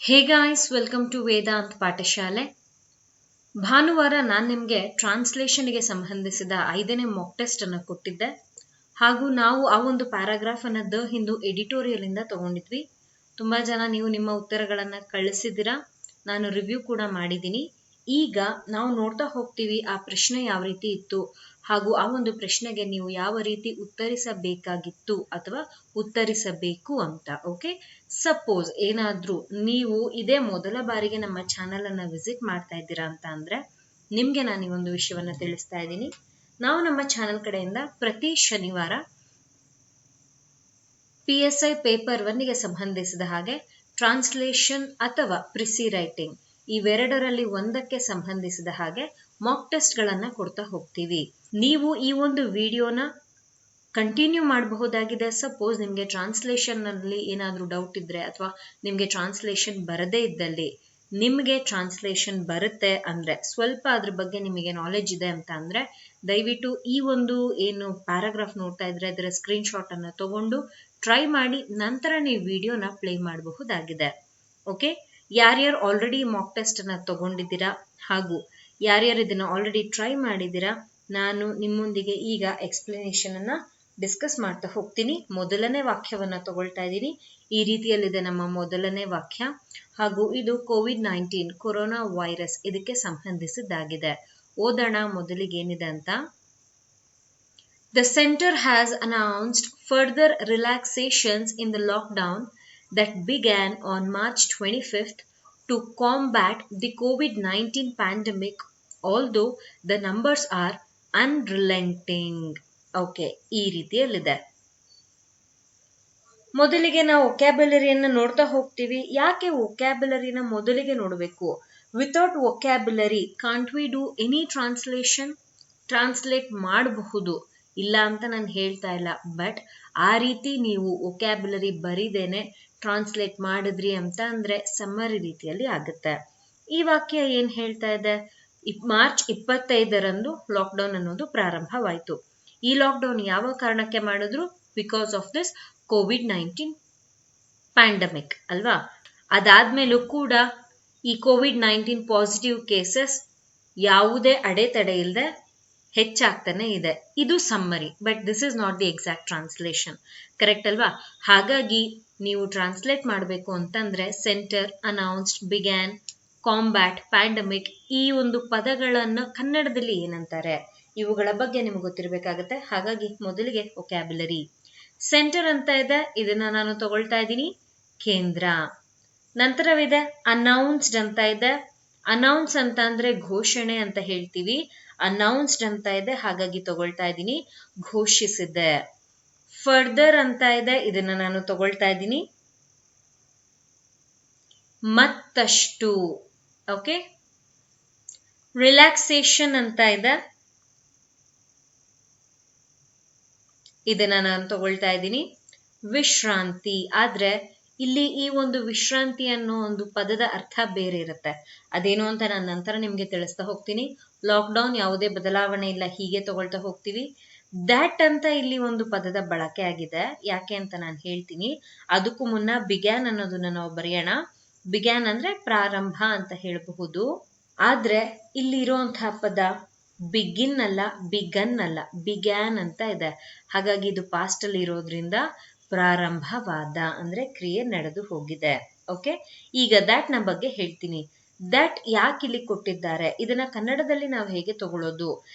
Hey guys, welcome to Vedant ಪಾಠಶಾಲೆ. ಭಾನುವಾರ ನಾನು ನಿಮಗೆ ಟ್ರಾನ್ಸ್ಲೇಷನ್ಗೆ ಸಂಬಂಧಿಸಿದ 5ನೇ ಮಾಕ್ ಟೆಸ್ಟ್ ಅನ್ನು ಕೊಟ್ಟಿದ್ದೆ. ಹಾಗೂ ನಾವು ಆ ಒಂದು ಪ್ಯಾರಾಗ್ರಾಫ್ ಅನ್ನು ದ ಹಿಂದೂ ಎಡಿಟೋರಿಯಲ್ ಇಂದ ತಗೊಂಡಿದ್ವಿ. ತುಂಬಾ ಜನ ನೀವು ನಿಮ್ಮ ಉತ್ತರಗಳನ್ನ ಕಳಿಸಿದ್ದೀರಾ. ನಾನು ರಿವ್ಯೂ ಕೂಡ ಮಾಡಿದ್ದೀನಿ. ಈಗ ನಾವು ನೋಡ್ತಾ ಹೋಗ್ತೀವಿ ಆ ಪ್ರಶ್ನೆ ಯಾವ ರೀತಿ ಇತ್ತು ಹಾಗೂ ಆ ಒಂದು ಪ್ರಶ್ನೆಗೆ ನೀವು ಯಾವ ರೀತಿ ಉತ್ತರಿಸಬೇಕಾಗಿತ್ತು ಅಥವಾ ಉತ್ತರಿಸಬೇಕು ಅಂತ. ಓಕೆ, ಸಪೋಸ್ ಏನಾದ್ರೂ ನೀವು ಇದೇ ಮೊದಲ ಬಾರಿಗೆ ನಮ್ಮ ಚಾನೆಲ್ ಅನ್ನ ವಿಸಿಟ್ ಮಾಡ್ತಾ ಇದ್ದೀರಾ ಅಂತ ಅಂದ್ರೆ ನಿಮ್ಗೆ ನಾನು ಈ ಒಂದು ವಿಷಯವನ್ನ ತಿಳಿಸ್ತಾ ಇದ್ದೀನಿ. ನಾವು ನಮ್ಮ ಚಾನೆಲ್ ಕಡೆಯಿಂದ ಪ್ರತಿ ಶನಿವಾರ PSI ಪೇಪರ್ 1ಗೆ ಸಂಬಂಧಿಸಿದ ಹಾಗೆ ಟ್ರಾನ್ಸ್ಲೇಷನ್ ಅಥವಾ ಪ್ರಿಸಿ ರೈಟಿಂಗ್ ಇವೆರಡರಲ್ಲಿ ಒಂದಕ್ಕೆ ಸಂಬಂಧಿಸಿದ ಹಾಗೆ ಮಾಕ್ ಟೆಸ್ಟ್ ಗಳನ್ನ ಕೊಡ್ತಾ ಹೋಗ್ತೀವಿ. ನೀವು ಈ ಒಂದು ವಿಡಿಯೋನ ಕಂಟಿನ್ಯೂ ಮಾಡಬಹುದಾಗಿದೆ. ಸಪೋಸ್ ನಿಮ್ಗೆ ಟ್ರಾನ್ಸ್ಲೇಷನ್ ನಲ್ಲಿ ಏನಾದ್ರೂ ಡೌಟ್ ಇದ್ರೆ ಅಥವಾ ನಿಮ್ಗೆ ಟ್ರಾನ್ಸ್ಲೇಷನ್ ಬರದೇ ಇದ್ದಲ್ಲಿ, ನಿಮ್ಗೆ ಟ್ರಾನ್ಸ್ಲೇಷನ್ ಬರುತ್ತೆ ಅಂದ್ರೆ ಸ್ವಲ್ಪ ಅದ್ರ ಬಗ್ಗೆ ನಿಮಗೆ ನಾಲೆಜ್ ಇದೆ ಅಂತ ಅಂದ್ರೆ ದಯವಿಟ್ಟು ಈ ಒಂದು ಏನು ಪ್ಯಾರಾಗ್ರಾಫ್ ನೋಡ್ತಾ ಇದ್ರೆ ಅದರ ಸ್ಕ್ರೀನ್ ಶಾಟ್ ಅನ್ನ ತಗೊಂಡು ಟ್ರೈ ಮಾಡಿ, ನಂತರ ನೀವು ವಿಡಿಯೋನ ಪ್ಲೇ ಮಾಡಬಹುದಾಗಿದೆ. ಓಕೆ, ಯಾರ್ಯಾರು ಆಲ್ರೆಡಿ ಮಾಕ್ ಟೆಸ್ಟ್ ಅನ್ನ ತಗೊಂಡಿದ್ದೀರಾ ಹಾಗೂ ಯಾರ್ಯಾರು ಇದನ್ನ ಆಲ್ರೆಡಿ ಟ್ರೈ ಮಾಡಿದ್ದೀರಾ, ನಾನು ನಿಮ್ಮೊಂದಿಗೆ ಈಗ ಎಕ್ಸ್ಪ್ಲನೇಷನ್ ಅನ್ನ ಡಿಸ್ಕಸ್ ಮಾಡ್ತಾ ಹೋಗ್ತೀನಿ. ಮೊದಲನೇ ವಾಕ್ಯವನ್ನ ತಗೊಳ್ತಾ ಇದ್ದೀನಿ. ಈ ರೀತಿಯಲ್ಲಿದೆ ನಮ್ಮ ಮೊದಲನೇ ವಾಕ್ಯ ಹಾಗೂ ಇದು COVID-19 ಕೊರೋನಾ ವೈರಸ್ ಇದಕ್ಕೆ ಸಂಬಂಧಿಸಿದ್ದಾಗಿದೆ. ಓದೋಣ ಮೊದಲಿಗೆ ಏನಿದೆ ಅಂತ. The center has announced further relaxations in the lockdown that began on March 25th to combat the COVID-19 pandemic, although the numbers are unrelenting. Okay, ಈ ರೀತಿಯಲ್ಲಿದೆ. ಮೊದಲಿಗೆ ನಾವು ವೊಕ್ಯಾಬ್ಯುಲರಿಯನ್ನು ನೋಡ್ತಾ ಹೋಗ್ತೀವಿ. ಯಾಕೆ ವೊಕ್ಯಾಬ್ಯುಲರಿನ ಮೊದಲಿಗೆ ನೋಡಬೇಕು? Without vocabulary can't we do any translation? Translate ಮಾಡಬಹುದು, ಇಲ್ಲ ಅಂತ ನಾನು ಹೇಳ್ತಾ ಇಲ್ಲ. ಬಟ್ ಆ ರೀತಿ ನೀವು ವೊಕ್ಯಾಬ್ಯುಲರಿ ಬರೀದೇನೆ ಟ್ರಾನ್ಸ್ಲೇಟ್ ಮಾಡಿದ್ರಿ ಅಂತ ಅಂದ್ರೆ ಸಮ್ಮರಿ ರೀತಿಯಲ್ಲಿ ಆಗುತ್ತೆ. ಈ ವಾಕ್ಯ ಏನ್ ಹೇಳ್ತಾ ಇದೆ? ಮಾರ್ಚ್ 25ರಂದು ಲಾಕ್ಡೌನ್ ಅನ್ನೋದು ಪ್ರಾರಂಭವಾಯಿತು. ಈ ಲಾಕ್ಡೌನ್ ಯಾವ ಕಾರಣಕ್ಕೆ ಮಾಡಿದ್ರು? Because of this COVID-19 pandemic ಅಲ್ವಾ? ಅದಾದ್ಮೇಲೂ ಕೂಡ ಈ COVID-19 ಪಾಸಿಟಿವ್ ಕೇಸಸ್ ಯಾವುದೇ ಅಡೆತಡೆ ಇಲ್ಲದೆ ಹೆಚ್ಚಾಗ್ತಾನೆ ಇದೆ. ಇದು summary, but this is not the exact translation. Correct ಅಲ್ವಾ? ಹಾಗಾಗಿ ನೀವು ಟ್ರಾನ್ಸ್ಲೇಟ್ ಮಾಡಬೇಕು ಅಂತಂದ್ರೆ centre, announced, began, combat, pandemic ಈ ಒಂದು ಪದಗಳನ್ನು ಕನ್ನಡದಲ್ಲಿ ಏನಂತಾರೆ ಇವುಗಳ ಬಗ್ಗೆ ನಿಮಗೆ ಗೊತ್ತಿರಬೇಕಾಗತ್ತೆ. ಹಾಗಾಗಿ ಮೊದಲಿಗೆ ವೊಕ್ಯಾಬ್ಯುಲರಿ. ಸೆಂಟರ್ ಅಂತ ಇದೆ, ಇದನ್ನ ನಾನು ತಗೊಳ್ತಾ ಇದ್ದೀನಿ ಕೇಂದ್ರ. ನಂತರವಿದೆ ಅನೌನ್ಸ್ಡ್ ಅಂತ ಇದೆ. ಅನೌನ್ಸ್ ಅಂತ ಅಂದ್ರೆ ಘೋಷಣೆ ಅಂತ ಹೇಳ್ತೀವಿ. ಅನೌನ್ಸ್ಡ್ ಅಂತ ಇದೆ, ಹಾಗಾಗಿ ತಗೊಳ್ತಾ ಇದ್ದೀನಿ ಘೋಷಿಸಿದೆ. ಫರ್ದರ್ ಅಂತ ಇದೆ, ಇದನ್ನ ನಾನು ತಗೊಳ್ತಾ ಇದ್ದೀನಿ ಮತ್ತಷ್ಟು. ಓಕೆ, ರಿಲ್ಯಾಕ್ಸೇಷನ್ ಅಂತ ಇದೆ, ಇದನ್ನ ನಾನು ತಗೊಳ್ತಾ ಇದ್ದೀನಿ ವಿಶ್ರಾಂತಿ. ಆದ್ರೆ ಇಲ್ಲಿ ಈ ಒಂದು ವಿಶ್ರಾಂತಿ ಅನ್ನೋ ಒಂದು ಪದದ ಅರ್ಥ ಬೇರೆ ಇರುತ್ತೆ. ಅದೇನು ಅಂತ ನಾನು ನಂತರ ನಿಮ್ಗೆ ತಿಳಿಸ್ತಾ ಹೋಗ್ತೀನಿ. ಲಾಕ್ಡೌನ್ ಯಾವುದೇ ಬದಲಾವಣೆ ಇಲ್ಲ, ಹೀಗೆ ತಗೊಳ್ತಾ ಹೋಗ್ತೀವಿ. ದ್ಯಾಟ್ ಅಂತ ಇಲ್ಲಿ ಒಂದು ಪದದ ಬಳಕೆ ಆಗಿದೆ. ಯಾಕೆ ಅಂತ ನಾನು ಹೇಳ್ತೀನಿ. ಅದಕ್ಕೂ ಮುನ್ನ ಬಿಗ್ಯಾನ್ ಅನ್ನೋದನ್ನ ನಾವು ಬರೆಯೋಣ. ಬಿಗ್ಯಾನ್ ಅಂದ್ರೆ ಪ್ರಾರಂಭ ಅಂತ ಹೇಳಬಹುದು. ಆದ್ರೆ ಇಲ್ಲಿ ಇರುವಂತಹ ಪದ ಬಿಗಿನ್ ಅಲ್ಲ, ಬಿಗನ್ ಅಲ್ಲ, ಬಿಗ್ಯಾನ್ ಅಂತ ಇದೆ. ಹಾಗಾಗಿ ಇದು ಪಾಸ್ಟ್ ಅಲ್ಲಿ ಇರೋದ್ರಿಂದ ಪ್ರಾರಂಭವಾದ ಅಂದ್ರೆ ಕ್ರಿಯೆ ನಡೆದು ಹೋಗಿದೆ. ಓಕೆ, ಈಗ ದ್ಯಾಟ್ ನ ಬಗ್ಗೆ ಹೇಳ್ತೀನಿ. ದ್ಯಾಟ್ ಯಾಕೆ ಇಲ್ಲಿ ಕೊಟ್ಟಿದ್ದಾರೆ, ಇದನ್ನ ಕನ್ನಡದಲ್ಲಿ ನಾವು ಹೇಗೆ ತಗೊಳ್ಳೋದು?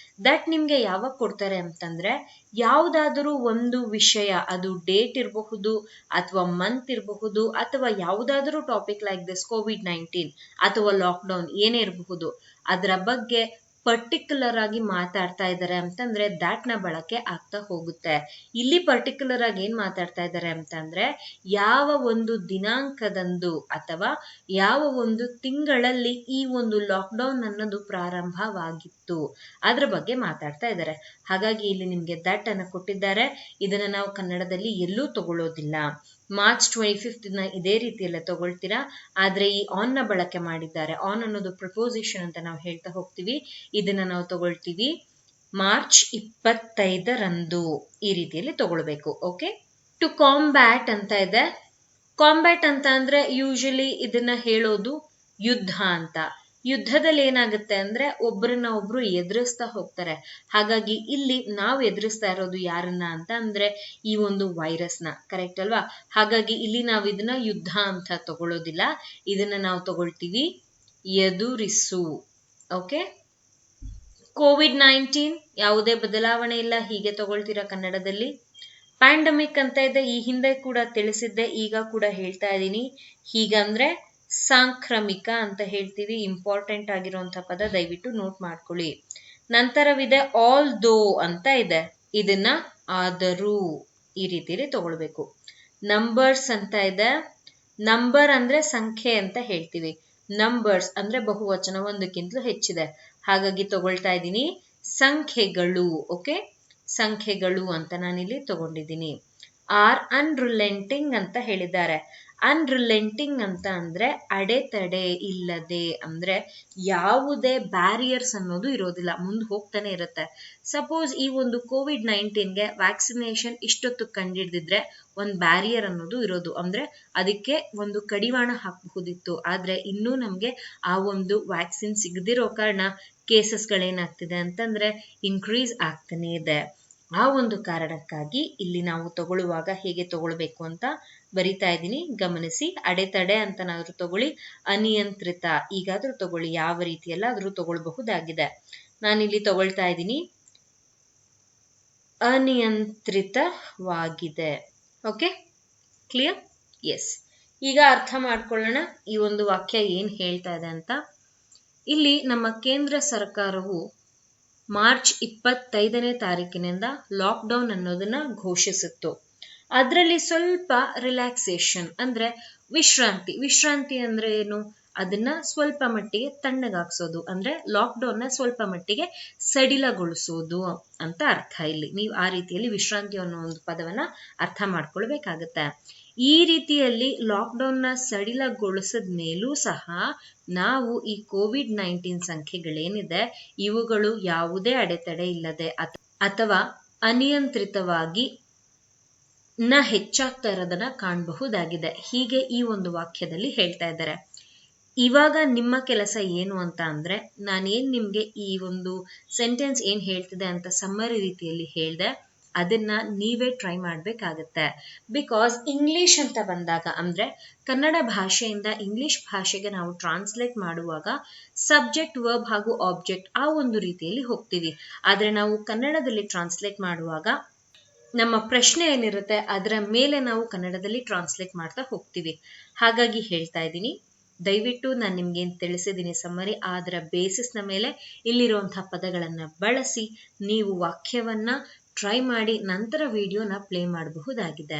ದ್ಯಾಟ್ ನಿಮ್ಗೆ ಯಾವಾಗ ಕೊಡ್ತಾರೆ ಅಂತಂದ್ರೆ ಯಾವುದಾದರೂ ಒಂದು ವಿಷಯ, ಅದು ಡೇಟ್ ಇರಬಹುದು ಅಥವಾ ಮಂತ್ ಇರಬಹುದು ಅಥವಾ ಯಾವುದಾದರೂ ಟಾಪಿಕ್ ಲೈಕ್ ದಿಸ್ COVID-19 ಅಥವಾ ಲಾಕ್ಡೌನ್ ಏನೇ ಇರಬಹುದು, ಅದರ ಬಗ್ಗೆ ಪರ್ಟಿಕ್ಯುಲರ್ ಆಗಿ ಮಾತಾಡ್ತಾ ಇದ್ದಾರೆ ಅಂತಂದ್ರೆ ದ್ಯಾಟ್ ನ ಬಳಕೆ ಆಗ್ತಾ ಹೋಗುತ್ತೆ. ಇಲ್ಲಿ ಪರ್ಟಿಕ್ಯುಲರ್ ಆಗಿ ಏನ್ ಮಾತಾಡ್ತಾ ಇದ್ದಾರೆ ಅಂತಂದ್ರೆ ಯಾವ ಒಂದು ದಿನಾಂಕದಂದು ಅಥವಾ ಯಾವ ಒಂದು ತಿಂಗಳಲ್ಲಿ ಈ ಒಂದು ಲಾಕ್ಡೌನ್ ಅನ್ನೋದು ಪ್ರಾರಂಭವಾಗಿತ್ತು ಅದ್ರ ಬಗ್ಗೆ ಮಾತಾಡ್ತಾ ಇದ್ದಾರೆ. ಹಾಗಾಗಿ ಇಲ್ಲಿ ನಿಮ್ಗೆ ದ್ಯಾಟ್ ಅನ್ನ ಕೊಟ್ಟಿದ್ದಾರೆ. ಇದನ್ನ ನಾವು ಕನ್ನಡದಲ್ಲಿ ಎಲ್ಲೂ ತಗೊಳ್ಳೋದಿಲ್ಲ. ಮಾರ್ಚ್ 25th ಇದೇ ರೀತಿಯಲ್ಲ ತಗೊಳ್ತೀರಾ. ಆದ್ರೆ ಈ ಆನ್ ನ ಬಳಕೆ ಮಾಡಿದ್ದಾರೆ. ಆನ್ ಅನ್ನೋದು ಪ್ರಪೋಸಿಷನ್ ಅಂತ ನಾವು ಹೇಳ್ತಾ ಹೋಗ್ತೀವಿ. ಇದನ್ನ ನಾವು ತಗೊಳ್ತೀವಿ ಮಾರ್ಚ್ 25ರಂದು ಈ ರೀತಿಯಲ್ಲಿ ತಗೊಳ್ಬೇಕು. ಓಕೆ, ಟು ಕಾಂಬ್ಯಾಟ್ ಅಂತ ಇದೆ. ಕಾಂಬ್ಯಾಟ್ ಅಂತ ಅಂದ್ರೆ ಯೂಶಲಿ ಇದನ್ನ ಹೇಳೋದು ಯುದ್ಧ ಅಂತ. ಯುದ್ಧದಲ್ಲಿ ಏನಾಗುತ್ತೆ ಅಂದ್ರೆ ಒಬ್ರನ್ನ ಒಬ್ರು ಎದುರಿಸ್ತಾ ಹೋಗ್ತಾರೆ. ಹಾಗಾಗಿ ಇಲ್ಲಿ ನಾವು ಎದುರಿಸ್ತಾ ಇರೋದು ಯಾರನ್ನ ಅಂತ ಅಂದ್ರೆ ಈ ಒಂದು ವೈರಸ್ನ, ಕರೆಕ್ಟ್ ಅಲ್ವಾ? ಹಾಗಾಗಿ ಇಲ್ಲಿ ನಾವು ಇದನ್ನ ಯುದ್ಧ ಅಂತ ತಗೊಳ್ಳೋದಿಲ್ಲ, ಇದನ್ನ ನಾವು ತಗೊಳ್ತೀವಿ ಎದುರಿಸು. ಓಕೆ, COVID-19 ಯಾವುದೇ ಬದಲಾವಣೆ ಇಲ್ಲ, ಹೀಗೆ ತಗೊಳ್ತೀರಾ ಕನ್ನಡದಲ್ಲಿ. ಪ್ಯಾಂಡಮಿಕ್ ಅಂತ ಇದೆ, ಈ ಹಿಂದೆ ಕೂಡ ತಿಳಿಸಿದ್ದೆ, ಈಗ ಕೂಡ ಹೇಳ್ತಾ ಇದ್ದೀನಿ. ಹೀಗಂದ್ರೆ ಸಾಂಕ್ರಾಮಿಕ ಅಂತ ಹೇಳ್ತೀವಿ. ಇಂಪಾರ್ಟೆಂಟ್ ಆಗಿರುವಂತಹ ಪದ, ದಯವಿಟ್ಟು ನೋಟ್ ಮಾಡ್ಕೊಳ್ಳಿ. ನಂತರವಿದೆ ಆಲ್ ದೋ ಅಂತ ಇದೆ, ಇದನ್ನ ಆದರೂ ಈ ರೀತಿಯಲ್ಲಿ ತಗೊಳ್ಬೇಕು. ನಂಬರ್ಸ್ ಅಂತ ಇದೆ, ನಂಬರ್ ಅಂದ್ರೆ ಸಂಖ್ಯೆ ಅಂತ ಹೇಳ್ತೀವಿ, ನಂಬರ್ಸ್ ಅಂದ್ರೆ ಬಹುವಚನ, ಒಂದಕ್ಕಿಂತಲೂ ಹೆಚ್ಚಿದೆ, ಹಾಗಾಗಿ ತಗೊಳ್ತಾ ಇದ್ದೀನಿ ಸಂಖ್ಯೆಗಳು. ಓಕೆ, ಸಂಖ್ಯೆಗಳು ಅಂತ ನಾನಿಲ್ಲಿ ತಗೊಂಡಿದ್ದೀನಿ. ಆರ್ ಅನ್ರಿಲೆಂಟಿಂಗ್ ಅಂತ ಹೇಳಿದ್ದಾರೆ. ಅನ್ರಿಲೆಂಟಿಂಗ್ ಅಂತ ಅಂದ್ರೆ ಅಡೆತಡೆ ಇಲ್ಲದೆ, ಅಂದ್ರೆ ಯಾವುದೇ ಬ್ಯಾರಿಯರ್ಸ್ ಅನ್ನೋದು ಇರೋದಿಲ್ಲ, ಮುಂದೆ ಹೋಗ್ತಾನೆ ಇರುತ್ತೆ. ಸಪೋಸ್ ಈ ಒಂದು COVID-19ಗೆ ವ್ಯಾಕ್ಸಿನೇಷನ್ ಇಷ್ಟೊತ್ತು ಕಂಡಿಡ್ದಿದ್ರೆ ಒಂದು ಬ್ಯಾರಿಯರ್ ಅನ್ನೋದು ಇರೋದು, ಅಂದ್ರೆ ಅದಕ್ಕೆ ಒಂದು ಕಡಿವಾಣ ಹಾಕಬಹುದಿತ್ತು. ಆದ್ರೆ ಇನ್ನೂ ನಮ್ಗೆ ಆ ಒಂದು ವ್ಯಾಕ್ಸಿನ್ ಸಿಗದಿರೋ ಕಾರಣ ಕೇಸಸ್ಗಳೇನಾಗ್ತಿದೆ ಅಂತಂದ್ರೆ ಇನ್ಕ್ರೀಸ್ ಆಗ್ತಾನೆ ಇದೆ. ಆ ಒಂದು ಕಾರಣಕ್ಕಾಗಿ ಇಲ್ಲಿ ನಾವು ತಗೊಳ್ಳುವಾಗ ಹೇಗೆ ತಗೊಳ್ಬೇಕು ಅಂತ ಬರಿತಾ ಇದ್ದೀನಿ, ಗಮನಿಸಿ. ಅಡೆತಡೆ ಅಂತನಾದ್ರೂ ತಗೊಳ್ಳಿ, ಅನಿಯಂತ್ರಿತ ಈಗಾದ್ರೂ ತಗೊಳ್ಳಿ, ಯಾವ ರೀತಿಯಲ್ಲಾದ್ರೂ ತಗೊಳ್ಬಹುದಾಗಿದೆ. ನಾನಿಲ್ಲಿ ತಗೊಳ್ತಾ ಇದ್ದೀನಿ ಅನಿಯಂತ್ರಿತವಾಗಿದೆ. Okay, clear? ಎಸ್. ಈಗ ಅರ್ಥ ಮಾಡ್ಕೊಳ್ಳೋಣ ಈ ಒಂದು ವಾಕ್ಯ ಏನ್ ಹೇಳ್ತಾ ಇದೆ ಅಂತ. ಇಲ್ಲಿ ನಮ್ಮ ಕೇಂದ್ರ ಸರ್ಕಾರವು ಮಾರ್ಚ್ 25ನೇ ತಾರೀಕಿನಿಂದ ಲಾಕ್ಡೌನ್ ಅನ್ನೋದನ್ನ ಘೋಷಿಸಿತ್ತು. ಅದರಲ್ಲಿ ಸ್ವಲ್ಪ ರಿಲ್ಯಾಕ್ಸೇಷನ್ ಅಂದ್ರೆ ವಿಶ್ರಾಂತಿ ಅಂದ್ರೆ ಏನು, ಅದನ್ನ ಸ್ವಲ್ಪ ಮಟ್ಟಿಗೆ ತಣ್ಣಗಾಗ್ಸೋದು, ಅಂದ್ರೆ ಲಾಕ್ಡೌನ್ ನ ಸ್ವಲ್ಪ ಮಟ್ಟಿಗೆ ಸಡಿಲಗೊಳಿಸೋದು ಅಂತ ಅರ್ಥ. ಇಲ್ಲಿ ನೀವು ಆ ರೀತಿಯಲ್ಲಿ ವಿಶ್ರಾಂತಿ ಅನ್ನೋ ಒಂದು ಪದವನ್ನ ಅರ್ಥ ಮಾಡ್ಕೊಳ್ಬೇಕಾಗತ್ತೆ. ಈ ರೀತಿಯಲ್ಲಿ ಲಾಕ್ಡೌನ್ ನ ಸಡಿಲಗೊಳಿಸಿದ ಮೇಲೂ ಸಹ ನಾವು ಈ COVID-19 ಸಂಖ್ಯೆಗಳೇನಿದೆ ಇವುಗಳು ಯಾವುದೇ ಅಡೆತಡೆ ಇಲ್ಲದೆ ಅಥವಾ ಅನಿಯಂತ್ರಿತವಾಗಿ ಹೆಚ್ಚಾಗ್ತಾ ಇರೋದನ್ನ ಕಾಣಬಹುದಾಗಿದೆ. ಹೀಗೆ ಈ ಒಂದು ವಾಕ್ಯದಲ್ಲಿ ಹೇಳ್ತಾ ಇದ್ದಾರೆ. ಇವಾಗ ನಿಮ್ಮ ಕೆಲಸ ಏನು ಅಂತ ಅಂದ್ರೆ, ನಾನೇನ್ ನಿಮ್ಗೆ ಈ ಒಂದು ಸೆಂಟೆನ್ಸ್ ಏನ್ ಹೇಳ್ತಿದೆ ಅಂತ ಸಮ್ಮರಿ ರೀತಿಯಲ್ಲಿ ಹೇಳ್ದೆ, ಅದನ್ನ ನೀವೇ ಟ್ರೈ ಮಾಡ್ಬೇಕಾಗತ್ತೆ. ಬಿಕಾಸ್ ಇಂಗ್ಲಿಷ್ ಅಂತ ಬಂದಾಗ, ಅಂದ್ರೆ ಕನ್ನಡ ಭಾಷೆಯಿಂದ ಇಂಗ್ಲಿಷ್ ಭಾಷೆಗೆ ನಾವು ಟ್ರಾನ್ಸ್ಲೇಟ್ ಮಾಡುವಾಗ ಸಬ್ಜೆಕ್ಟ್, ವರ್ಬ್ ಹಾಗೂ ಆಬ್ಜೆಕ್ಟ್ ಆ ಒಂದು ರೀತಿಯಲ್ಲಿ ಹೋಗ್ತೀವಿ. ಆದ್ರೆ ನಾವು ಕನ್ನಡದಲ್ಲಿ ಟ್ರಾನ್ಸ್ಲೇಟ್ ಮಾಡುವಾಗ ನಮ್ಮ ಪ್ರಶ್ನೆ ಏನಿರುತ್ತೆ ಅದರ ಮೇಲೆ ನಾವು ಕನ್ನಡದಲ್ಲಿ ಟ್ರಾನ್ಸ್ಲೇಟ್ ಮಾಡ್ತಾ ಹೋಗ್ತೀವಿ. ಹಾಗಾಗಿ ಹೇಳ್ತಾ ಇದ್ದೀನಿ, ದಯವಿಟ್ಟು ನಾನು ನಿಮ್ಗೆ ಏನ್ ತಿಳಿಸಿದ್ದೀನಿ ಸಮ್ಮರಿ, ಅದರ ಬೇಸಿಸ್ನ ಮೇಲೆ ಇಲ್ಲಿರುವಂತಹ ಪದಗಳನ್ನ ಬಳಸಿ ನೀವು ವಾಕ್ಯವನ್ನ ಟ್ರೈ ಮಾಡಿ ನಂತರ ವಿಡಿಯೋನ ಪ್ಲೇ ಮಾಡಬಹುದಾಗಿದೆ.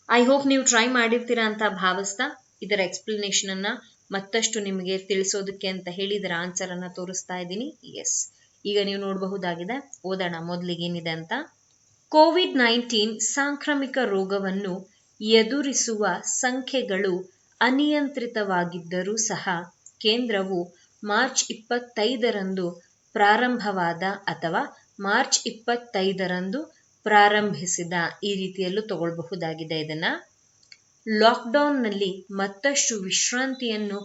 ಐ ಹೋಪ್ ನೀವು ಟ್ರೈ ಮಾಡಿರ್ತೀರಾ ಅಂತ ಭಾವಿಸ್ತಾ ಇದರ ಎಕ್ಸ್ಪ್ಲನೇಷನ್ ಅನ್ನ ಮತ್ತಷ್ಟು ನಿಮಗೆ ತಿಳಿಸೋದಕ್ಕೆ ಅಂತ ಹೇಳಿ ಇದರ ಆನ್ಸರ್ ಅನ್ನ ತೋರಿಸ್ತಾ ಇದ್ದೀನಿ. ಎಸ್, ಈಗ ನೀವು ನೋಡಬಹುದಾಗಿದೆ. ಓದೋಣ ಮೊದಲಿಗೆ ಏನಿದೆ ಅಂತ. COVID-19 ಸಾಂಕ್ರಾಮಿಕ ರೋಗವನ್ನು ಎದುರಿಸುವ ಸಂಖ್ಯೆಗಳು ಅನಿಯಂತ್ರಿತವಾಗಿದ್ದರೂ ಸಹ ಕೇಂದ್ರವು ಮಾರ್ಚ್ 25ರಂದು ಪ್ರಾರಂಭವಾದ ಅಥವಾ ಮಾರ್ಚ್ 25ರಂದು ಪ್ರಾರಂಭಿಸಿದ, ಈ ರೀತಿಯಲ್ಲೂ ತಗೊಳ್ಬಹುದಾಗಿದೆ. ಇದನ್ನ ಲಾಕ್ಡೌನ್ ನಲ್ಲಿ ಮತ್ತಷ್ಟು ವಿಶ್ರಾಂತಿಯನ್ನು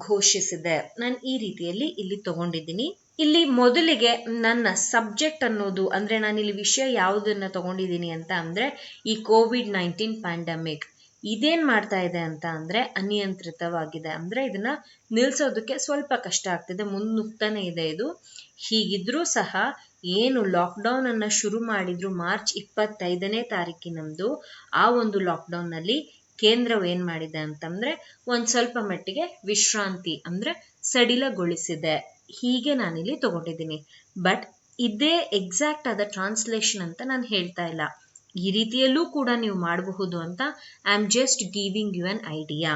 ಘೋಷಿಸಿದೆ. ನಾನು ಈ ರೀತಿಯಲ್ಲಿ ಇಲ್ಲಿ ತಗೊಂಡಿದ್ದೀನಿ. ಇಲ್ಲಿ ಮೊದಲಿಗೆ ನನ್ನ ಸಬ್ಜೆಕ್ಟ್ ಅನ್ನೋದು, ಅಂದ್ರೆ ನಾನಿಲ್ಲಿ ವಿಷಯ ಯಾವುದನ್ನ ತಗೊಂಡಿದ್ದೀನಿ ಅಂತ ಅಂದ್ರೆ ಈ COVID-19 ಪ್ಯಾಂಡಮಿಕ್ ಇದೇನ್ ಮಾಡ್ತಾ ಇದೆ ಅಂತ ಅಂದ್ರೆ ಅನಿಯಂತ್ರಿತವಾಗಿದೆ, ಅಂದ್ರೆ ಇದನ್ನ ನಿಲ್ಸೋದಕ್ಕೆ ಸ್ವಲ್ಪ ಕಷ್ಟ ಆಗ್ತಿದೆ, ಮುನ್ನುಗ್ತಾನೆ ಇದೆ ಇದು. ಹೀಗಿದ್ರೂ ಸಹ ಏನು ಲಾಕ್ಡೌನ್ ಅನ್ನ ಶುರು ಮಾಡಿದ್ರು ಮಾರ್ಚ್ 25ನೇ ತಾರೀಕಿನಂದು, ಆ ಒಂದು ಲಾಕ್ಡೌನ್ ನಲ್ಲಿ ಕೇಂದ್ರವು ಏನ್ ಮಾಡಿದೆ ಅಂತಂದ್ರೆ ಒಂದ್ ಸ್ವಲ್ಪ ಮಟ್ಟಿಗೆ ವಿಶ್ರಾಂತಿ ಅಂದ್ರೆ ಸಡಿಲಗೊಳಿಸಿದೆ. ಹೀಗೆ ನಾನಿಲ್ಲಿ ತಗೊಂಡಿದ್ದೀನಿ. ಬಟ್ ಇದೇ ಎಕ್ಸಾಕ್ಟ್ ಆದ ಟ್ರಾನ್ಸ್ಲೇಷನ್ ಅಂತ ನಾನು ಹೇಳ್ತಾ ಇಲ್ಲ, ಈ ರೀತಿಯಲ್ಲೂ ಕೂಡ ನೀವು ಮಾಡಬಹುದು ಅಂತ I am just giving you an idea.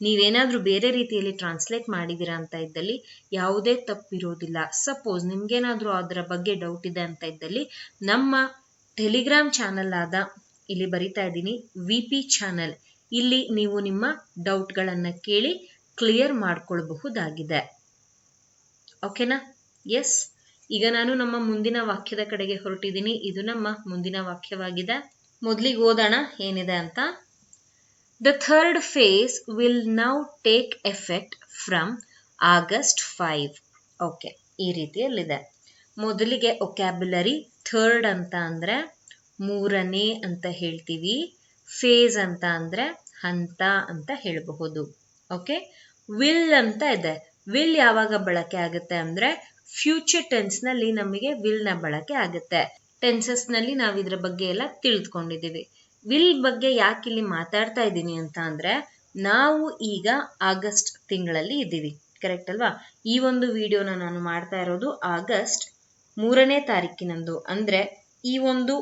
ನೀವೇನಾದ್ರೂ ಬೇರೆ ರೀತಿಯಲ್ಲಿ ಟ್ರಾನ್ಸ್ಲೇಟ್ ಮಾಡಿದೀರಾ ಅಂತ ಇದ್ದಲ್ಲಿ ಯಾವುದೇ ತಪ್ಪಿರೋದಿಲ್ಲ. ಸಪೋಸ್ ನಿಮ್ಗೇನಾದ್ರೂ ಅದರ ಬಗ್ಗೆ ಡೌಟ್ ಇದೆ ಅಂತ ಇದ್ದಲ್ಲಿ ನಮ್ಮ ಟೆಲಿಗ್ರಾಮ್ ಚಾನಲ್ ಆದ, ಇಲ್ಲಿ ಬರಿತಾ ಇದ್ದೀನಿ VP ಚಾನಲ್, ಇಲ್ಲಿ ನೀವು ನಿಮ್ಮ ಡೌಟ್ಗಳನ್ನ ಕೇಳಿ ಕ್ಲಿಯರ್ ಮಾಡ್ಕೊಳ್ಬಹುದಾಗಿದೆ. ಓಕೆನಾ? ಎಸ್. ಈಗ ನಾನು ನಮ್ಮ ಮುಂದಿನ ವಾಕ್ಯದ ಕಡೆಗೆ ಹೊರಟಿದ್ದೀನಿ. ಇದು ನಮ್ಮ ಮುಂದಿನ ವಾಕ್ಯವಾಗಿದೆ. ಮೊದಲಿಗೆ ಓದೋಣ ಏನಿದೆ ಅಂತ. The third phase will now take effect from August 5. Okay, ಈ ರೀತಿಯಲ್ಲಿದೆ. ಮೊದಲಿಗೆ ಒಕ್ಯಾಬ್ಯುಲರಿ. ಥರ್ಡ್ ಅಂತ ಅಂದ್ರೆ ಮೂರನೇ ಅಂತ ಹೇಳ್ತೀವಿ. ಫೇಸ್ ಅಂತ ಅಂದ್ರೆ ಹಂತ ಅಂತ ಹೇಳಬಹುದು. ಓಕೆ, ವಿಲ್ ಅಂತ ಇದೆ. ವಿಲ್ ಯಾವಾಗ ಬಳಕೆ ಆಗುತ್ತೆ ಅಂದ್ರೆ ಫ್ಯೂಚರ್ ಟೆನ್ಸ್ ನಲ್ಲಿ ನಮಗೆ ವಿಲ್ ನ ಬಳಕೆ ಆಗುತ್ತೆ. ಟೆನ್ಸಸ್ ನಲ್ಲಿ ನಾವು ಇದ್ರ ಬಗ್ಗೆ ಎಲ್ಲ ತಿಳಿದುಕೊಂಡಿದ್ದೀವಿ. ವಿಲ್ ಬಗ್ಗೆ ಯಾಕೆ ಇಲ್ಲಿ ಮಾತಾಡ್ತಾ ಇದ್ದೀನಿ ಅಂತ ಅಂದ್ರೆ ನಾವು ಈಗ ಆಗಸ್ಟ್ ತಿಂಗಳಲ್ಲಿ ಇದ್ದೀವಿ, ಕರೆಕ್ಟ್ ಅಲ್ವಾ? ಈ ಒಂದು ವಿಡಿಯೋನ ನಾನು ಮಾಡ್ತಾ ಇರೋದು ಆಗಸ್ಟ್ 3ನೇ ತಾರೀಕಿನಂದು. ಅಂದ್ರೆ ಈ ಒಂದು